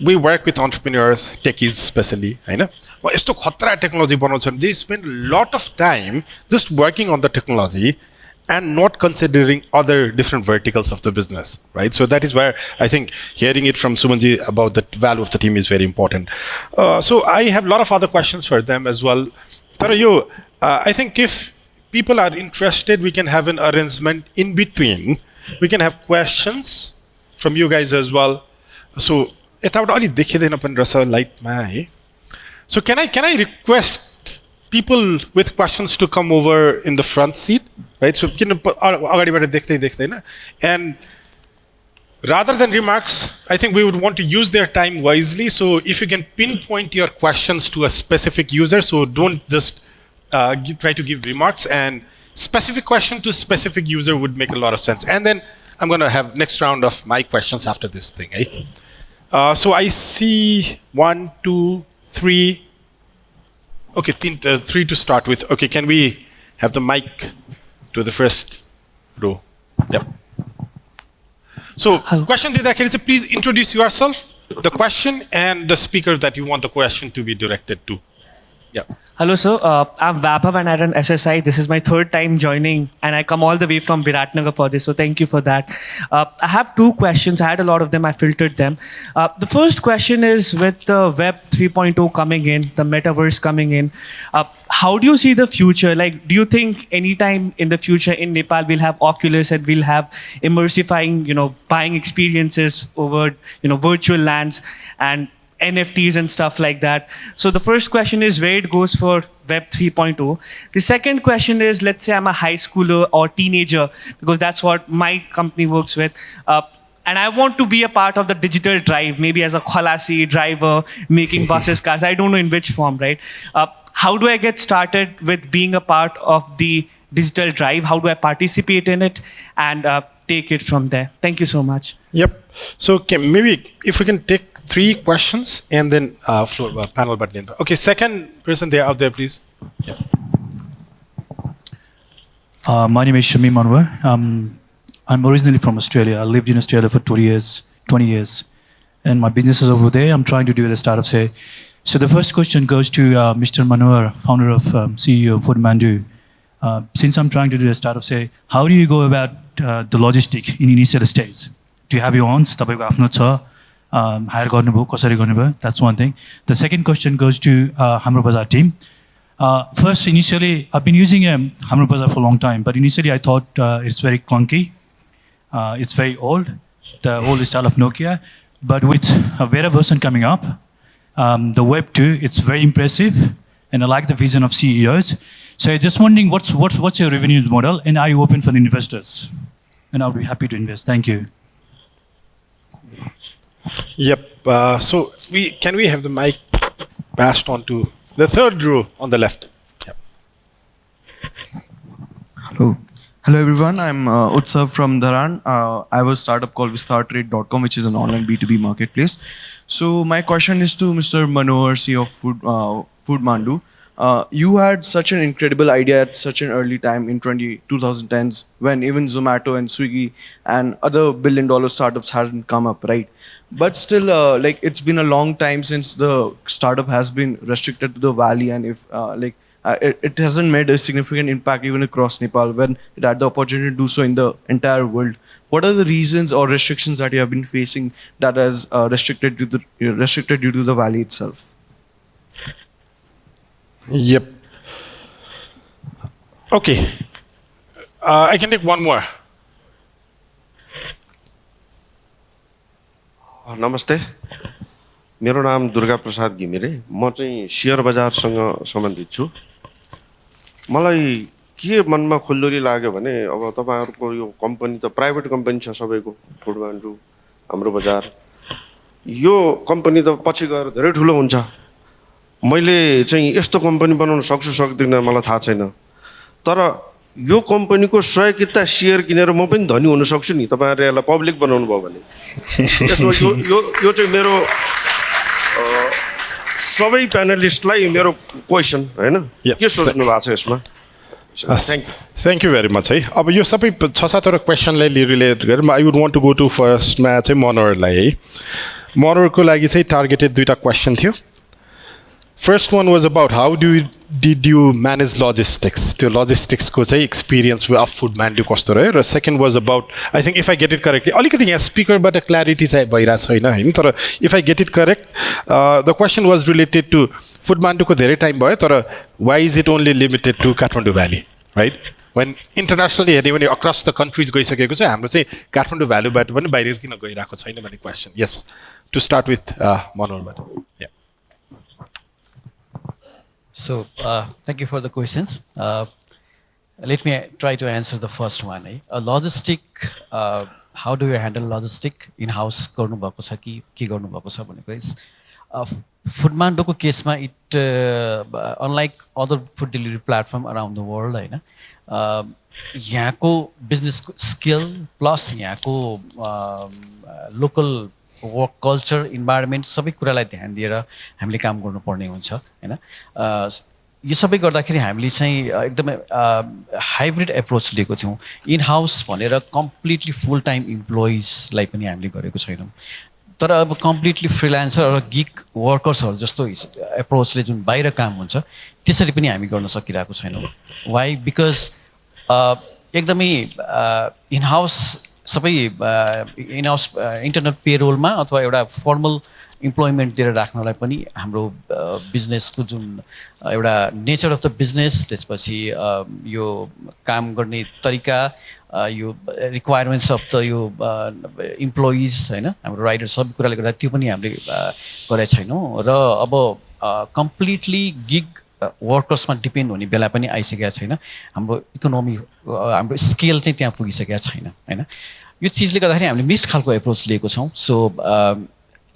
we work with entrepreneurs, techies especially, I know. They spend a lot of time just working on the technology and not considering other different verticals of the business, right? So that is where I think hearing it from Sumanji about the value of the team is very important. So I have a lot of other questions for them as well. Tara, I think if people are interested, we can have an arrangement in between. We can have questions from you guys as well. So, so can I request people with questions to come over in the front seat, right? So, and rather than remarks, I think we would want to use their time wisely. So, if you can pinpoint your questions to a specific user, so don't just try to give remarks, and specific question to specific user would make a lot of sense. And then I'm going to have next round of my questions after this thing. So, I see 1, 2, 3. Okay, 3 to start with. Okay, can we have the mic to the first row? Yep. So, question Didakari, please introduce yourself, the question, and the speaker that you want the question to be directed to. Yeah. Hello, sir. I'm Vaibhav and I run SSI. This is my third time joining, and I come all the way from Biratnagar for this, so thank you for that. I have 2 questions. I had a lot of them. I filtered them. The first question is with the Web 3.0 coming in, the metaverse coming in, how do you see the future? Like, do you think anytime in the future in Nepal we'll have Oculus and we'll have immersifying, buying experiences over, virtual lands and NFTs and stuff like that? So the first question is where it goes for Web 3.0. The second question is, let's say I'm a high schooler or teenager, because that's what my company works with. And I want to be a part of the digital drive, maybe as a khalasi driver, making buses, cars. I don't know in which form, right? How do I get started with being a part of the digital drive? How do I participate in it and take it from there? Thank you so much. Yep. So maybe if we can take 3 questions and then panel button. Okay, second person there out there, please. Yeah. My name is Shami Manohar. I'm originally from Australia. I lived in Australia for 20 years. And my business is over there. I'm trying to do it a startup, say. So the first question goes to Mr. Manohar, founder of CEO of Foodmandu. Since I'm trying to do a startup, say, how do you go about the logistic in initial stage? Do you have your own? hire गर्नुभयो कसरी गर्नुभयो, that's one thing. The second question goes to हाम्रो बजार team. First, initially, I've been using हाम्रो बजार for a long time, but initially I thought it's very clunky. It's very old, the old style of Nokia. But with a better version coming up, the Web 2, it's very impressive, and I like the vision of CEOs. So I'm just wondering, what's your revenue model, and are you open for the investors? And I'll be happy to invest. Thank you. Yep. So can we have the mic passed on to the third row on the left? Yep. Hello. Hello everyone, I'm Utsav from Dharan. I have a startup called vistartrade.com, which is an online B2B marketplace. So my question is to Mr. Manohar, CEO of Foodmandu. You had such an incredible idea at such an early time in 2010s when even Zomato and Swiggy and other billion-dollar startups hadn't come up, right? But still, like it's been a long time since the startup has been restricted to the valley, and if it hasn't made a significant impact even across Nepal when it had the opportunity to do so in the entire world. What are the reasons or restrictions that you have been facing that has restricted you to the valley itself? Yep. Okay. I can take one more. नमस्ते, मेरो नाम दुर्गा प्रसाद घिमिरे, म चाहिँ share बजारसँग सम्बन्धित छु। मलाई के मनमा खुल्दुली लाग्यो भने अब तपाईहरुको यो कम्पनी त प्राइभेट कम्पनी छ सबैको, फुडमान्डु, हाम्रो बजार, यो कम्पनी त पछि गएर धेरै ठुलो हुन्छ। मैले चाहिँ यस्तो कम्पनी बनाउन सक्छु सक्दिन मलाई थाहा छैन, तर यो कम्पनीको 100 किता शेयर किनेर म पनि धनी हुन सक्छु नि तपाईहरुले यसलाई पब्लिक बनाउनु भयो भने। त्यसो यो चाहिँ मेरो सबै प्यानलिस्टलाई मेरो क्वेशन हैन, के सोच्नु भएको छ यसमा? Thank you very much है। अब यो सबै 6-7 वटा क्वेशनलाई रिलेट गरेर I would want to go to first मा चाहिँ मनोहरलाई है। मनोहरको लागि चाहिँ टार्गेटेड दुईटा क्वेशन थियो। First one was about how did you manage logistics? The logistics ko chai experience of Foodmandu kasto rayo ra second was about, I think if I get it correctly, alikati yaha speaker bata clarity chai bhaira chaina हैन, तर if I get it correct, the question was related to Foodmandu ko धेरै time bhayo, तर why is it only limited to Kathmandu Valley, right? When internationally हेर्ने across the countries गइसकेको छ, हाम्रो चाहिँ Kathmandu Valley बाट पनि बाहिर किन गइराको छैन भन्ने question. Yes, to start with Manohar. Yeah. So, thank you for the questions. Let me try to answer the first one. A logistic, how do you handle logistic in-house? Foodmandu ko case ma it unlike other food delivery platform around the world, यहाँको business skill plus यहाँको local work culture environment सबै कुरालाई ध्यान दिएर हामीले काम गर्नुपर्ने हुन्छ हैन। यो सबै गर्दाखेरि हामीले चाहिँ एकदमै हाइब्रिड एप्रोच लिएको थियौं। इन हाउस भनेर कम्प्लिटली फुल टाइम एम्प्लोइजलाई पनि हामीले गरेको छैनौं, तर अब कम्प्लिटली फ्रीलान्सर र गिग वर्कर्सहरु जस्तो एप्रोचले जुन बाहिर काम हुन्छ त्यसरी पनि हामी गर्न सकिरहेको छैनौं। व्हाई? बिकज एकदमै इन हाउस सबै इन हाउस इन्टरनल पेरोलमा अथवा एउटा फर्मल इम्प्लोइमेन्ट दिएर राख्नलाई पनि हाम्रो बिजनेसको जुन एउटा नेचर अफ द बिजनेस, त्यसपछि यो काम गर्ने तरिका, यो रिक्वायरमेन्ट्स अफ द यो इम्प्लोइज हैन, हाम्रो राइडर सबै कुराले गर्दा त्यो पनि हामीले गरेका छैनौं र अब कम्प्लिटली गिग वर्कर्समा डिपेन्ड हुने बेला पनि आइसकेको छैन। हाम्रो इकोनोमी, हाम्रो स्केल चाहिँ त्यहाँ पुगिसकेको छैन हैन। यो चीजले गर्दाखेरि हामीले मिक्स खालको एप्रोच लिएको छौं। सो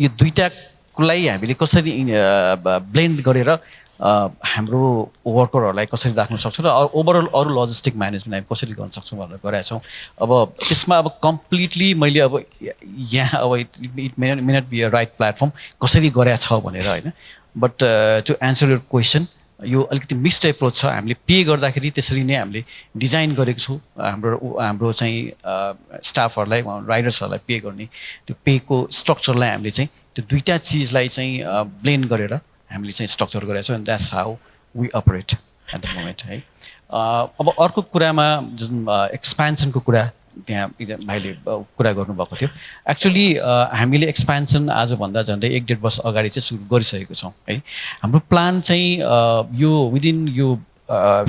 यो दुईटालाई हामीले कसरी ब्लेन्ड गरेर हाम्रो वर्करहरूलाई कसरी राख्न सक्छौं र ओभरअल अरु लजिस्टिक म्यानेजमेन्ट हामी कसरी गर्न सक्छौं भनेर गरेका छौं। अब त्यसमा अब कम्प्लिटली मैले अब यहाँ अब it may not be a right platform कसरी गरेका छ भनेर हैन। But to answer your question, यो अलिकति मिक्स्ड एप्रोच छ। हामीले पे गर्दाखेरि त्यसरी नै हामीले डिजाइन गरेको छौं। हाम्रो चाहिँ स्टाफहरुलाई, राइडर्सहरुलाई पे गर्ने त्यो पेको स्ट्रक्चरलाई हामीले चाहिँ त्यो दुईटा चीजलाई चाहिँ ब्लेन्ड गरेर हामीले चाहिँ स्ट्रक्चर गरेका छौं। And that's how we operate at the moment है। अब अर्को कुरामा जुन एक्सपेन्सनको कुरा त्यहाँ भाइले कुरा गर्नुभएको थियो एक्चुअली हामीले एक्सपेन्सन आजभन्दा झन्डै 1-1.5 वर्ष अगाडि चाहिँ सुरु गरिसकेको छौँ है हाम्रो प्लान चाहिँ यो विदिन यो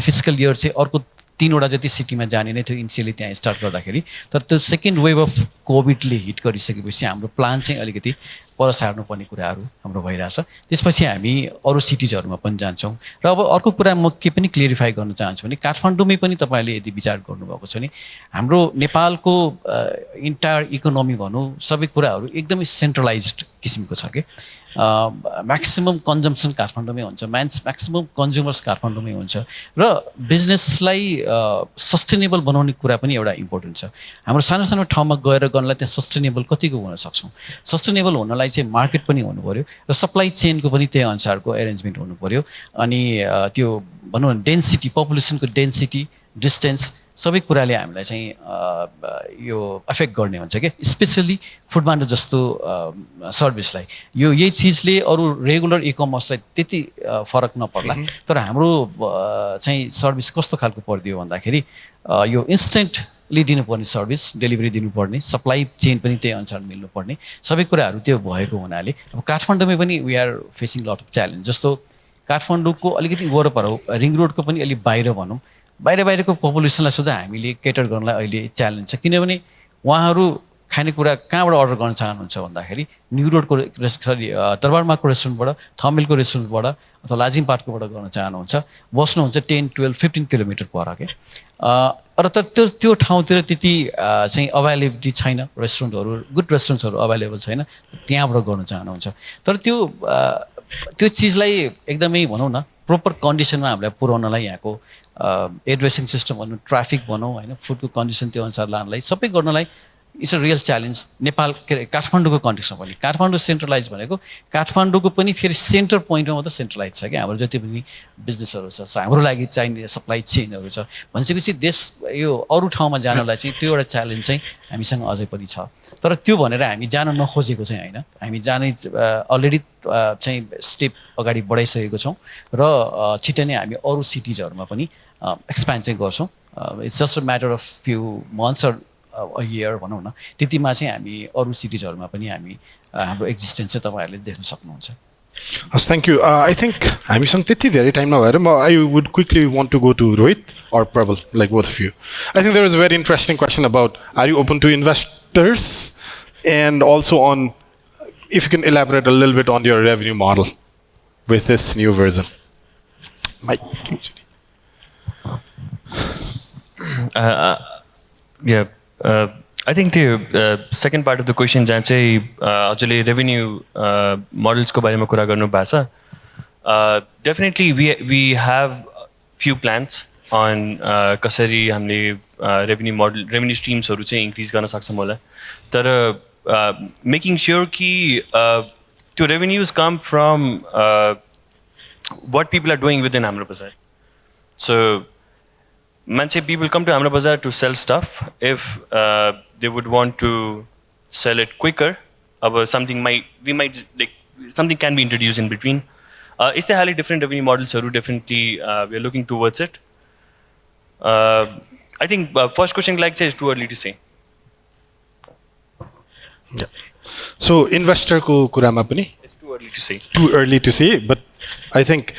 फिस्कल इयर चाहिँ अर्को 3वटा जति सिटीमा जाने नै थियो इनिसियली त्यहाँ स्टार्ट गर्दाखेरि तर त्यो सेकेन्ड वेभ अफ कोभिडले हिट गरिसकेपछि हाम्रो प्लान चाहिँ अलिकति पर सार्नुपर्ने कुराहरू हाम्रो भइरहेछ त्यसपछि हामी अरू सिटिजहरूमा पनि जान्छौँ र अब अर्को कुरा म के पनि क्लियरिफाई गर्न चाहन्छु भने काठमाडौँमै पनि तपाईँले यदि विचार गर्नुभएको छ भने हाम्रो नेपालको इन्टायर इकोनोमी भनौँ सबै कुराहरू एकदमै सेन्ट्रलाइज्ड किसिमको छ कि म्याक्सिमम कन्जम्सन काठमाडौँमै हुन्छ म्याक्सिमम कन्ज्युमर्स काठमाडौँमै हुन्छ र बिजनेसलाई सस्टेनेबल बनाउने कुरा पनि एउटा इम्पोर्टेन्ट छ हाम्रो सानो सानो ठाउँमा गएर गर्नलाई त्यहाँ सस्टेनेबल कतिको हुन सक्छौँ सस्टेनेबल हुनलाई चाहिँ मार्केट पनि हुनु पऱ्यो र सप्लाई चेनको पनि त्यही अनुसारको एरेन्जमेन्ट हुनु पऱ्यो अनि त्यो भनौँ न डेन्सिटी पपुलेसनको डेन्सिटी डिस्टेन्स सबै कुराले हामीलाई चाहिँ यो एफेक्ट गर्ने हुन्छ क्या स्पेसली फुडमान्डु जस्तो सर्भिसलाई यही चिजले अरू रेगुलर इकमर्सलाई त्यति फरक नपर्ला तर हाम्रो चाहिँ सर्भिस कस्तो खालको परिदियो भन्दाखेरि यो इन्स्टेन्टली दिनुपर्ने सर्भिस डेलिभरी दिनुपर्ने सप्लाई चेन पनि त्यही अनुसार मिल्नुपर्ने सबै कुराहरू त्यो भएको हुनाले अब काठमाडौँमै पनि we are facing lot of challenge जस्तो काठमाडौँको अलिकति वरपर रिङ रोडको पनि अलिक बाहिर भनौँ बाहिरको पपुलेसनलाई सुधा हामीले केटर गर्नलाई अहिले च्यालेन्ज छ किनभने उहाँहरू खानेकुरा कहाँबाट अर्डर गर्न चाहनुहुन्छ भन्दाखेरि न्यु रोडको सरी दरबारमाको रेस्टुरेन्टबाट थमेलको रेस्टुरेन्टबाट अथवा लाजिमपाटकोबाट गर्न चाहनुहुन्छ बस्नुहुन्छ 10-12-15 किलोमिटर पर के तर त्यो ठाउँतिर त्यति चाहिँ अभाइलेबिलिटी छैन रेस्टुरेन्टहरू गुड रेस्टुरेन्ट्सहरू अभाइलेबल छैन त्यहाँबाट गर्न चाहनुहुन्छ तर त्यो चिजलाई एकदमै भनौँ न प्रोपर कन्डिसनमा हामीलाई पुर्याउनलाई यहाँको एड्रेसिङ सिस्टम भनौँ ट्राफिक भनौँ होइन फुडको कन्डिसन त्यो अनुसार लानलाई सबै गर्नलाई it's a real challenge Nepal के अरे काठमाडौँको कन्टेक्समा पनि काठमाडौँ सेन्ट्रलाइज भनेको काठमाडौँको पनि फेरि सेन्टर पोइन्टमा मात्रै सेन्ट्रलाइज छ क्या हाम्रो जति पनि बिजनेसहरू छ हाम्रो लागि चाहिने सप्लाई चेनहरू छ भनेपछि देश यो अरू ठाउँमा जानलाई चाहिँ त्यो एउटा च्यालेन्ज चाहिँ हामीसँग अझै पनि छ तर त्यो भनेर हामी जान नखोजेको चाहिँ होइन हामी जाने अलरेडी चाहिँ स्टेप अगाडि बढाइसकेको छौँ र छिट्टै नै हामी अरू सिटिजहरूमा पनि एक्सप्यान्ड चाहिँ गर्छौँ it's just a matter of few months or a year भनौँ न त्यतिमा चाहिँ हामी अरू सिटिजहरूमा पनि हामी हाम्रो एक्जिस्टेन्स चाहिँ तपाईँहरूले देख्न सक्नुहुन्छ हस् थ्याङ्क यू आई थिङ्क हामीसँग त्यति धेरै टाइम नभएर म I would quickly want to go to Rohit or Prabal, like both of you. I think there was a very interesting question about, are you open to investors? And also on, if you can elaborate a little bit on your revenue model with this new version. Mike. I think the second part of the question जहाँ चाहिँ actually revenue models को बारेमा कुरा गर्नु भएको छ. Definitely we have few plans on कसरी हामीले revenue streams हरू चाहिँ increase गर्न सक्छौँ होला. तर making sure कि त्यो revenues come from what people are doing within Hamro Bazaar. So people come to Hamro Bazaar to sell stuff. If they would want to sell it quicker, something something can be introduced in between. Is there highly different revenue models? Definitely, we are looking towards it. I think first question like say is too early to say. Yeah. So investor ko kurama pani? It's too early to say. Too early to say, but I think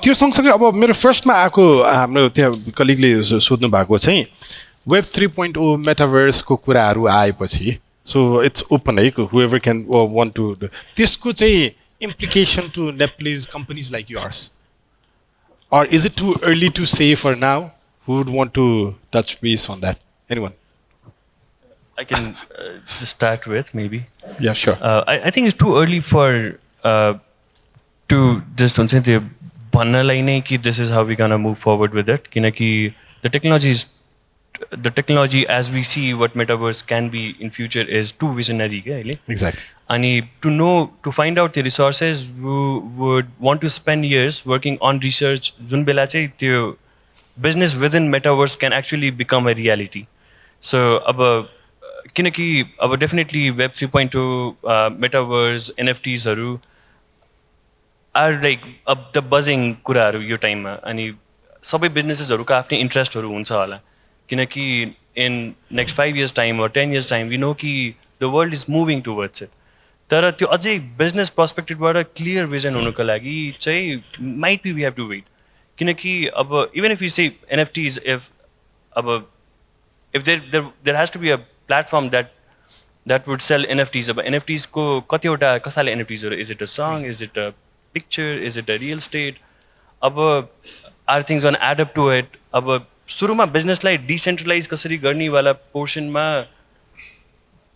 त्यो सँगसँगै अब मेरो फर्स्टमा आएको हाम्रो त्यहाँ कलिगले सोध्नु भएको चाहिँ वेब 3.0 मेटाभर्सको कुराहरू आएपछि सो इट्स ओपन है whoever can want to त्यसको चाहिँ implication to Nepalese companies like yours, or is it too early to say for now? Who would want to touch base on that? Anyone? I can just start with maybe. Yeah, sure. I think it's too early for to just don't say the bhanalai nahi ki this is how we're gonna move forward with it. Kinaki the technology as we see what metaverse can be in future is too visionary. Exactly. And to find out the resources, we would want to spend years working on research. Jun bela chai the business within metaverse can actually become a reality. So kinaki definitely web 3.2 metaverse NFTs are like the buzzing kuraharu yo time ma ani sabai businesses haruko आफ्नै इन्ट्रेस्टहरू हुन्छ होला किनकि in next 5 years time or 10 years time we know कि the world is moving towards it. तर त्यो अझै business पर्सपेक्टिभबाट clear vision हुनुको लागि चाहिँ might be we have to wait किनकि अब even if you say NFTs if there has to be a platform that would sell NFTs. अब NFTs को कतिवटा कसाले NFTs हो? Is it a song? Is it a picture? Is it a real estate? अब are things gonna add up to it? अब सुरुमा बिजनेसलाई decentralize कसरी गर्ने वाला पोर्सनमा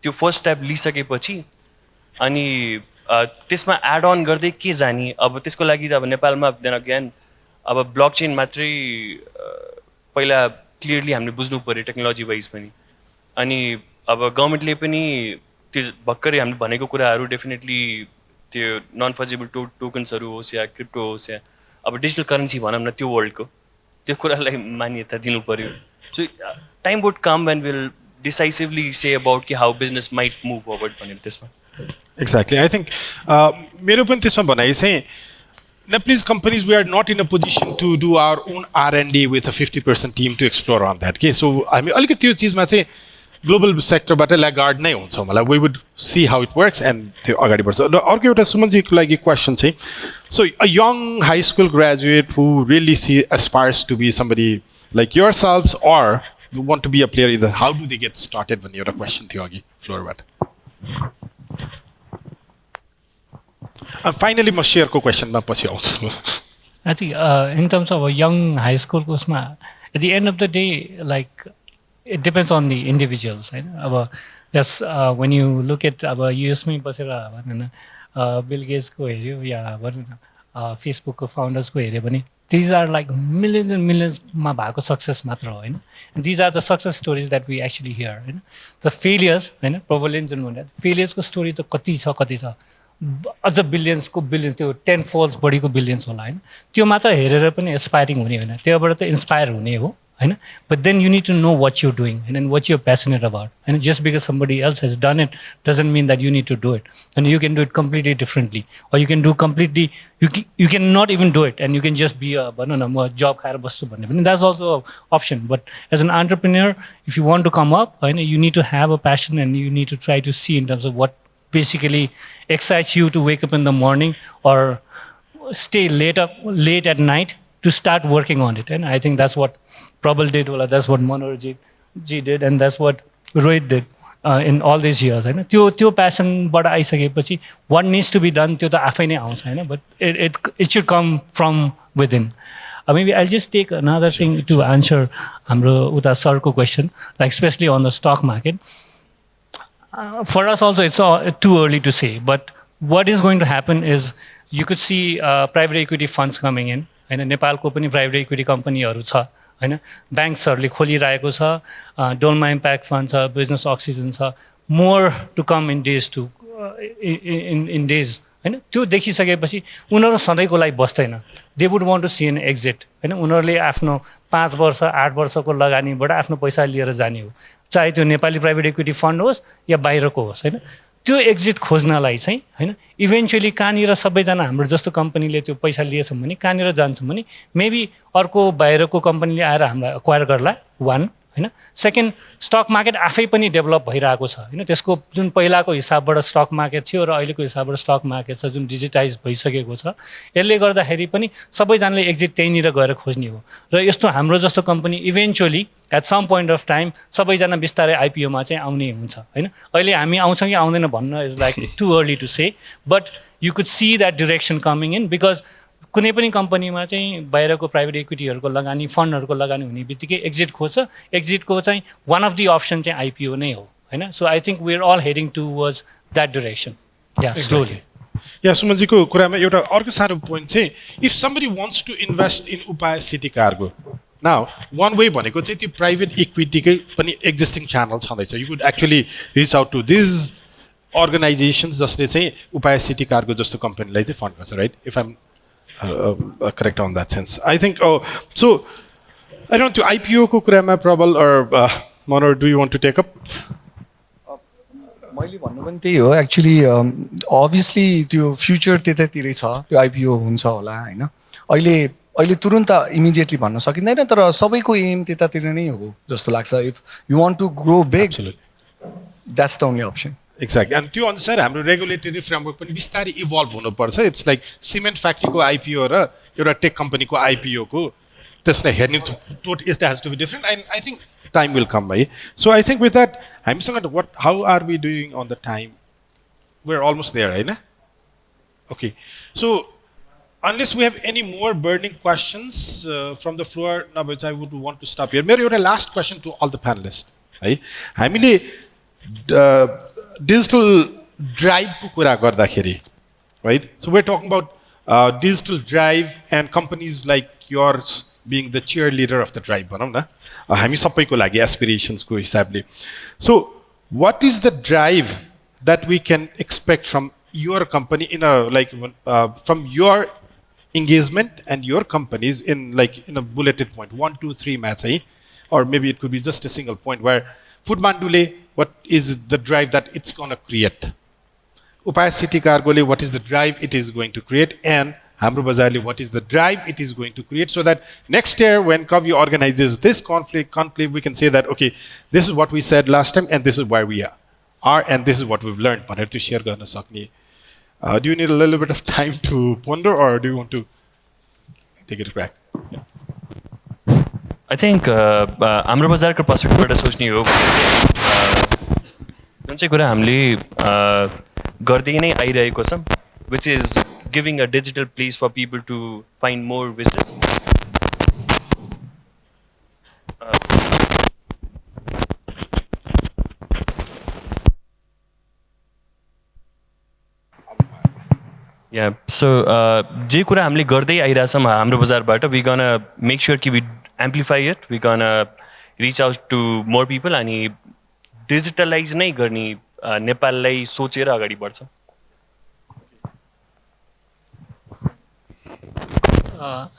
त्यो फर्स्ट स्टेप लिइसकेपछि अनि त्यसमा एड अन गर्दै के जाने अब त्यसको लागि त अब नेपालमा देन अगेन अब ब्लकचेन मात्रै पहिला क्लियरली हामीले बुझ्नु पऱ्यो टेक्नोलोजी वाइज पनि अनि अब गभर्मेन्टले पनि त्यो भर्खरै हामीले भनेको कुराहरू डेफिनेटली त्यो नन फजिबल टोकन्सहरू होस् या क्रिप्टो होस् या अब डिजिटल करेन्सी भनौँ न त्यो वर्ल्डको त्यो कुरालाई मान्यता दिनु पऱ्यो so time would come and will decisively say about कि how business might move forward भनेर त्यसमा एक्ज्याक्टली आई थिङ्क मेरो पनि त्यसमा भनाइ चाहिँ Nepalese companies, we are not in a position to do our own R&D with a 50% team to explore on that. Okay, so I mean, अलिकति त्यो चिजमा चाहिँ ग्लोबल सेक्टरबाट ल्यागार्ड नै हुन्छ मलाई. We would see how it works and त्यो अगाडि बढ्छ. र अर्को एउटा सुमनजीको लागि क्वेसन चाहिँ so a young high school graduate who really aspires to be somebody like yourselves or want to be a player in the how do they get started भन्ने एउटा क्वेसन थियो अघि फ्लोरबाट. फाइनली म सेयरको क्वेसनमा पछि आउँछु. I think in terms of a young high school उसमा at the end of the day like it depends on the individuals होइन अब yes when you look at अब युएसमै बसेर भनौँ न बिल गेट्सको हेऱ्यो या भनौँ न फेसबुकको फाउन्डर्सको हेऱ्यो भने these are like millions and millions मा भएको सक्सेस मात्र हो होइन these are the success stories that we actually hear होइन the failures होइन प्रोभलेन्ट जुन भन्दा फेलियर्सको स्टोरी त कति छ अझ बिलियन्सको बिलियन्स त्यो 10 फोल्ड्स बढीको बिलियन्स होला होइन त्यो मात्र हेरेर पनि एस्पायरिङ हुने होइन त्योबाट त इन्सपायर हुने हो होइन but then you need to know what you doing and what you passionate about होइन just because somebody else has done it doesn't mean that you need to do it and you can do it completely differently or you can do completely you can not even do it and you can just be a भनौँ न म जब खाएर बस्छु भन्ने पनि that's also an option but as an entrepreneur if you want to come up होइन you need to have a passion and you need to try to see in terms of what basically excites you to wake up in the morning or stay late at night to start working on it. And I think that's what Prabal did, that's what Manohar ji did, and that's what Rohit did in all these years. त्यो passionबाट आइसकेपछि what needs to be done त्यो त आफै नै आउँछ होइन but it should come from within. Maybe I'll just take another thing to answer हाम्रो उता सरको question, like especially on the stock market. For us also, it's too early to say. But what is going to happen is you could see private equity funds coming in. होइन नेपालको पनि private equity कम्पनीहरू छ होइन ब्याङ्क्सहरूले खोलिरहेको छ Dolma impact fund छ बिजनेस अक्सिजन छ more to come in days to in days होइन त्यो देखिसकेपछि उनीहरू सधैँको लागि बस्दैन they would want to see an exit होइन उनीहरूले आफ्नो 5 वर्ष 8 वर्षको लगानीबाट आफ्नो पैसा लिएर जाने हो चाहे त्यो नेपाली प्राइभेट इक्विटी फन्ड होस् या बाहिरको होस् होइन त्यो एक्जिट खोज्नलाई चाहिँ होइन इभेन्चुअली कहाँनिर सबैजना हाम्रो जस्तो कम्पनीले त्यो पैसा लिएछौँ भने कहाँनिर जान्छौँ भने मेबी अर्को बाहिरको कम्पनीले आएर हामीलाई एक्वायर गर्ला वान होइन सेकेन्ड स्टक मार्केट आफै पनि डेभलप भइरहेको छ होइन त्यसको जुन पहिलाको हिसाबबाट स्टक मार्केट थियो र अहिलेको हिसाबबाट स्टक मार्केट छ जुन डिजिटाइज भइसकेको छ यसले गर्दाखेरि पनि सबैजनाले एक्जिट त्यहीँनिर गएर खोज्ने हो र यस्तो हाम्रो जस्तो company eventually at some point of time सबैजना बिस्तारै आइपिओमा चाहिँ आउने हुन्छ होइन अहिले हामी आउँछौँ कि आउँदैन भन्न is like too early to say but you could see that direction coming in because कुनै पनि कम्पनीमा चाहिँ बाहिरको प्राइभेट इक्विटीहरूको लगानी फन्डहरूको लगानी हुने बित्तिकै एक्जिट खोज्छ एक्जिटको चाहिँ वान अफ दि अप्सन चाहिँ आइपिओ नै हो होइन so I think we are all heading towards that direction या स्लोली या सुमनजीको कुरामा एउटा अर्को सानो पोइन्ट चाहिँ if somebody wants to invest in Upaya city cargo now one way भनेको चाहिँ त्यो प्राइभेट इक्विटीकै पनि एक्जिस्टिङ च्यानल छँदैछ you could actually reach out to this organisations जसले चाहिँ उपाय सिटी कार्गो जस्तो कम्पनीलाई चाहिँ फन्ड गर्छ right if I'm correct on that sense. I think, so, I don't know, to IPO ko kurama Prabal or Manohar, do you want to take up? मैले भन्नु पनि त्यही हो एक्चुली अभियसली त्यो फ्युचर त्यतातिरै छ त्यो आइपिओ हुन्छ होला होइन अहिले अहिले तुरुन्त इमिडिएटली भन्न सकिँदैन, तर सबैको एम त्यतातिर नै हो जस्तो लाग्छ. If you want to grow big, that's the only option. Exactly. अनि त्यो अनुसार हाम्रो रेगुलेटरी फ्रेमवर्क पनि बिस्तारै इभल्भ हुनुपर्छ. इट्स लाइक सिमेन्ट फ्याक्ट्रीको आइपिओ र एउटा टेक कम्पनीको आइपिओको त्यसलाई हेर्ने it has to be different. And I think time will come है. So I think with that हामीसँग how are we doing on the time? We are almost there होइन? Okay. So unless we have any more burning questions from the floor, Nabaj, I would want to stop here. मेरो एउटा last question to all the panelists. है, हामीले digital drive को कुरा गर्दाखेरि, right? So we're talking about digital drive and companies like yours being the cheerleader of the drive, भनौँ न. हामी सबैको लागि aspirations को हिसाबले. So what is the drive that we can expect from your company in a like from your engagement and your companies in a bulleted point, 1, 2, 3 maths, or maybe it could be just a single point where Foodmandu, what is the drive that it's going to create? Upaya City Cargo, what is the drive it is going to create? And Hamro Bazar, what is the drive it is going to create? So that next year when Kavi organizes this conclave, we can say that, okay, this is what we said last time and this is where we are and this is what we've learned. But to share garna sakne. Do you need a little bit of time to ponder, or do you want to take it a crack? Yeah. I think हाम्रो बजारको पर्सपेक्टिभबाट सोच्ने हो जुन चाहिँ कुरा हामीले गर्दै नै आइरहेको छ, which is giving a digital place for people to find more visitors. Yeah, so जे कुरा हामीले गर्दै आइरहेछौँ हाम्रो बजारबाट, we gonna make sure कि we amplify it, we gonna reach out to more people अनि डिजिटलाइज नै गर्ने नेपाललाई सोचेर अगाडि बढ्छ.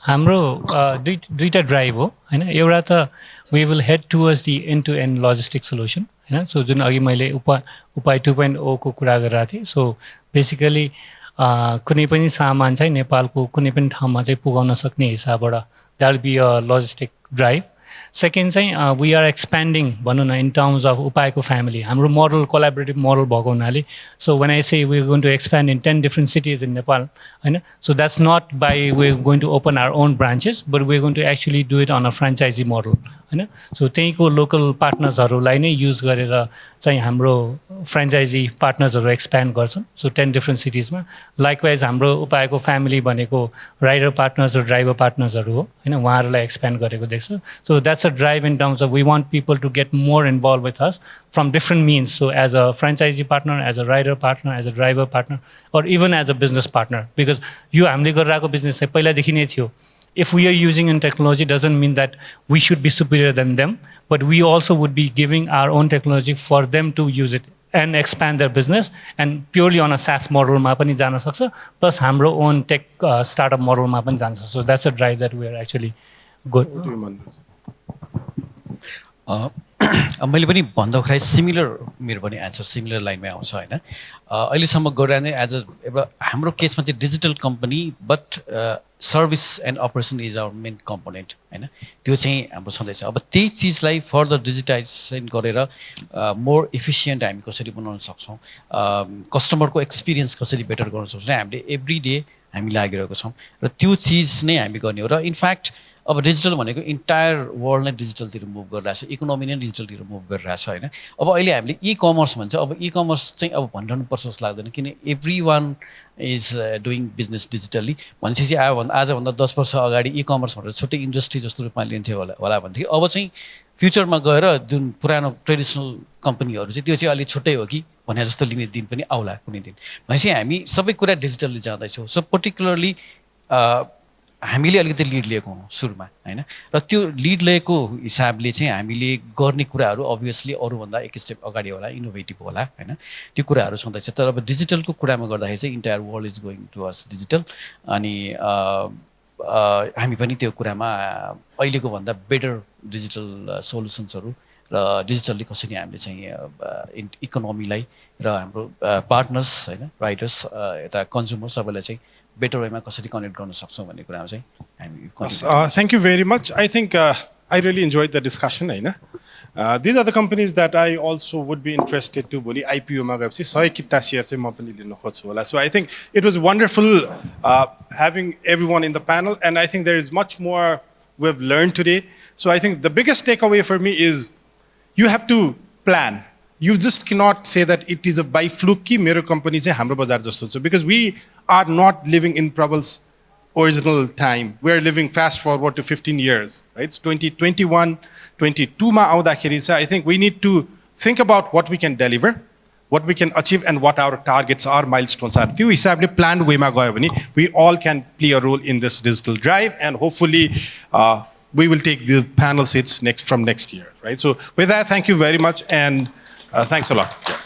हाम्रो दुईटा ड्राइभ हो होइन. एउटा त we will head towards the end to end logistic solution होइन. सो जुन अघि मैले उपाय 2.0 को कुरा गरिरहेको थिएँ. सो बेसिकली कुनै पनि सामान चाहिँ नेपालको कुनै पनि ठाउँमा चाहिँ पुगाउन सक्ने हिसाबबाट that will be a logistic drive. Second चाहिँ वी आर एक्सप्यान्डिङ भनौँ न इन टर्म्स अफ उपायको फ्यामिली. हाम्रो मोडल कोलाबोरेटिभ मोडल भएको हुनाले so when I say we are going to expand in 10 different cities in Nepal होइन. So that's not by we are going to open our own branches but we are going to actually do it on a franchise model होइन. So त्यहीँको local पार्टनर्सहरूलाई नै use गरेर चाहिँ हाम्रो franchise पार्टनर्सहरू expand गर्छन्. सो 10 डिफ्रेन्ट सिटिजमा. लाइकवाइज हाम्रो उपायको फ्यामिली भनेको राइडर पार्टनर्स र ड्राइभर पार्टनर्सहरू हो होइन. उहाँहरूलाई एक्सप्यान्ड गरेको देख्छ. So that's a drive in terms of we want people to get more involved with us from different means. So as a franchise partner, as a rider partner, as a driver partner, और even as a business partner. Because यो हामीले गरिरहेको business चाहिँ पहिलादेखि नै थियो. If we are using in technology doesn't mean that we should be superior than them, but we also would be giving our own technology for them to use it and expand their business and purely on a SaaS model ma pani jana sakcha, plus hamro own tech startup model ma pani jन्छ. So that's a drive that we are actually good. मैले पनि भन्दाखेरि similar मेरो पनि answer similar लाइनमै आउँछ होइन. अहिलेसम्म गरिरहने as a एउटा हाम्रो केसमा चाहिँ digital company but service and operation is our main component होइन. त्यो चाहिँ हाम्रो छँदैछ. अब त्यही चिजलाई फर्दर डिजिटाइजेसन गरेर मोर इफिसियन्ट हामी कसरी बनाउन सक्छौँ, कस्टमरको एक्सपिरियन्स कसरी बेटर गर्न सक्छौँ, हामीले एभ्री डे हामी लागिरहेको छौँ र त्यो चिज नै हामी गर्ने हो. र इनफ्याक्ट अब डिजिटल भनेको इन्टायर वर्ल्ड नै डिजिटलतिर मुभ गरिरहेछ, इकोनोमी नै डिजिटलतिर मुभ गरिरहेछ होइन. अब अहिले हामीले इ कमर्स भन्छ. अब इ कमर्स चाहिँ अब भनिरहनुपर्छ जस्तो लाग्दैन, किन every one is doing business digitally भनेपछि आजभन्दा 10 वर्ष अगाडि इ कमर्स भनेर छुट्टै इन्डस्ट्री जस्तो रूपमा लिन्थ्यो होला भन्थ्यो. अब चाहिँ फ्युचरमा गएर जुन पुरानो ट्रेडिसनल कम्पनीहरू चाहिँ त्यो चाहिँ अलिक छुट्टै हो कि भने जस्तो लिने दिन पनि आउला कुनै दिन. भनेपछि हामी सबै कुरा डिजिटल्ली जाँदैछौँ. सो पर्टिकुलरली हामीले अलिकति लिड लिएको हौँ सुरुमा होइन. र त्यो लिड लिएको हिसाबले चाहिँ हामीले गर्ने कुराहरू अभियसली अरूभन्दा एक स्टेप अगाडि होला, इनोभेटिभ होला होइन. त्यो कुराहरू छँदैछ. तर अब डिजिटलको कुरामा गर्दाखेरि चाहिँ entire world is going towards digital. अनि हामी पनि त्यो कुरामा अहिलेको भन्दा बेटर डिजिटल सोल्युसन्सहरू र डिजिटल्ली कसरी हामीले चाहिँ इकोनोमीलाई र हाम्रो पार्टनर्स होइन, राइडर्स, यता कन्ज्युमर सबैलाई चाहिँ बेटर वेमा कसरी कनेक्ट गर्न सक्छौँ भन्ने कुरामा चाहिँ हामी Thank you very much. I think I really enjoyed the discussion. These are the companies that I also would be interested to भोलि IPO मा गएपछि 100 किता सेयर चाहिँ म पनि लिन खोज्छु होला. So I think it was wonderful having everyone in the panel, and I think there is much more we've learned today. So I think the biggest takeaway for me is you have to plan. You just cannot say that it is a by fluke कि मेरो company चाहिँ हाम्रो बजार जस्तो छ, because we are not living in Prabal's original time. We are living fast forward to 15 years, right? It's 2021, 22 मा आउँदाखेरि चाहिँ I think we need to think about what we can deliver, what we can achieve, and what our targets are, milestones are. त्यो हिसाबले planned way मा गयो भने we all can play a role in this digital drive, and hopefully we will take the panel seats from next year, right? So with that, thank you very much, and thanks a lot.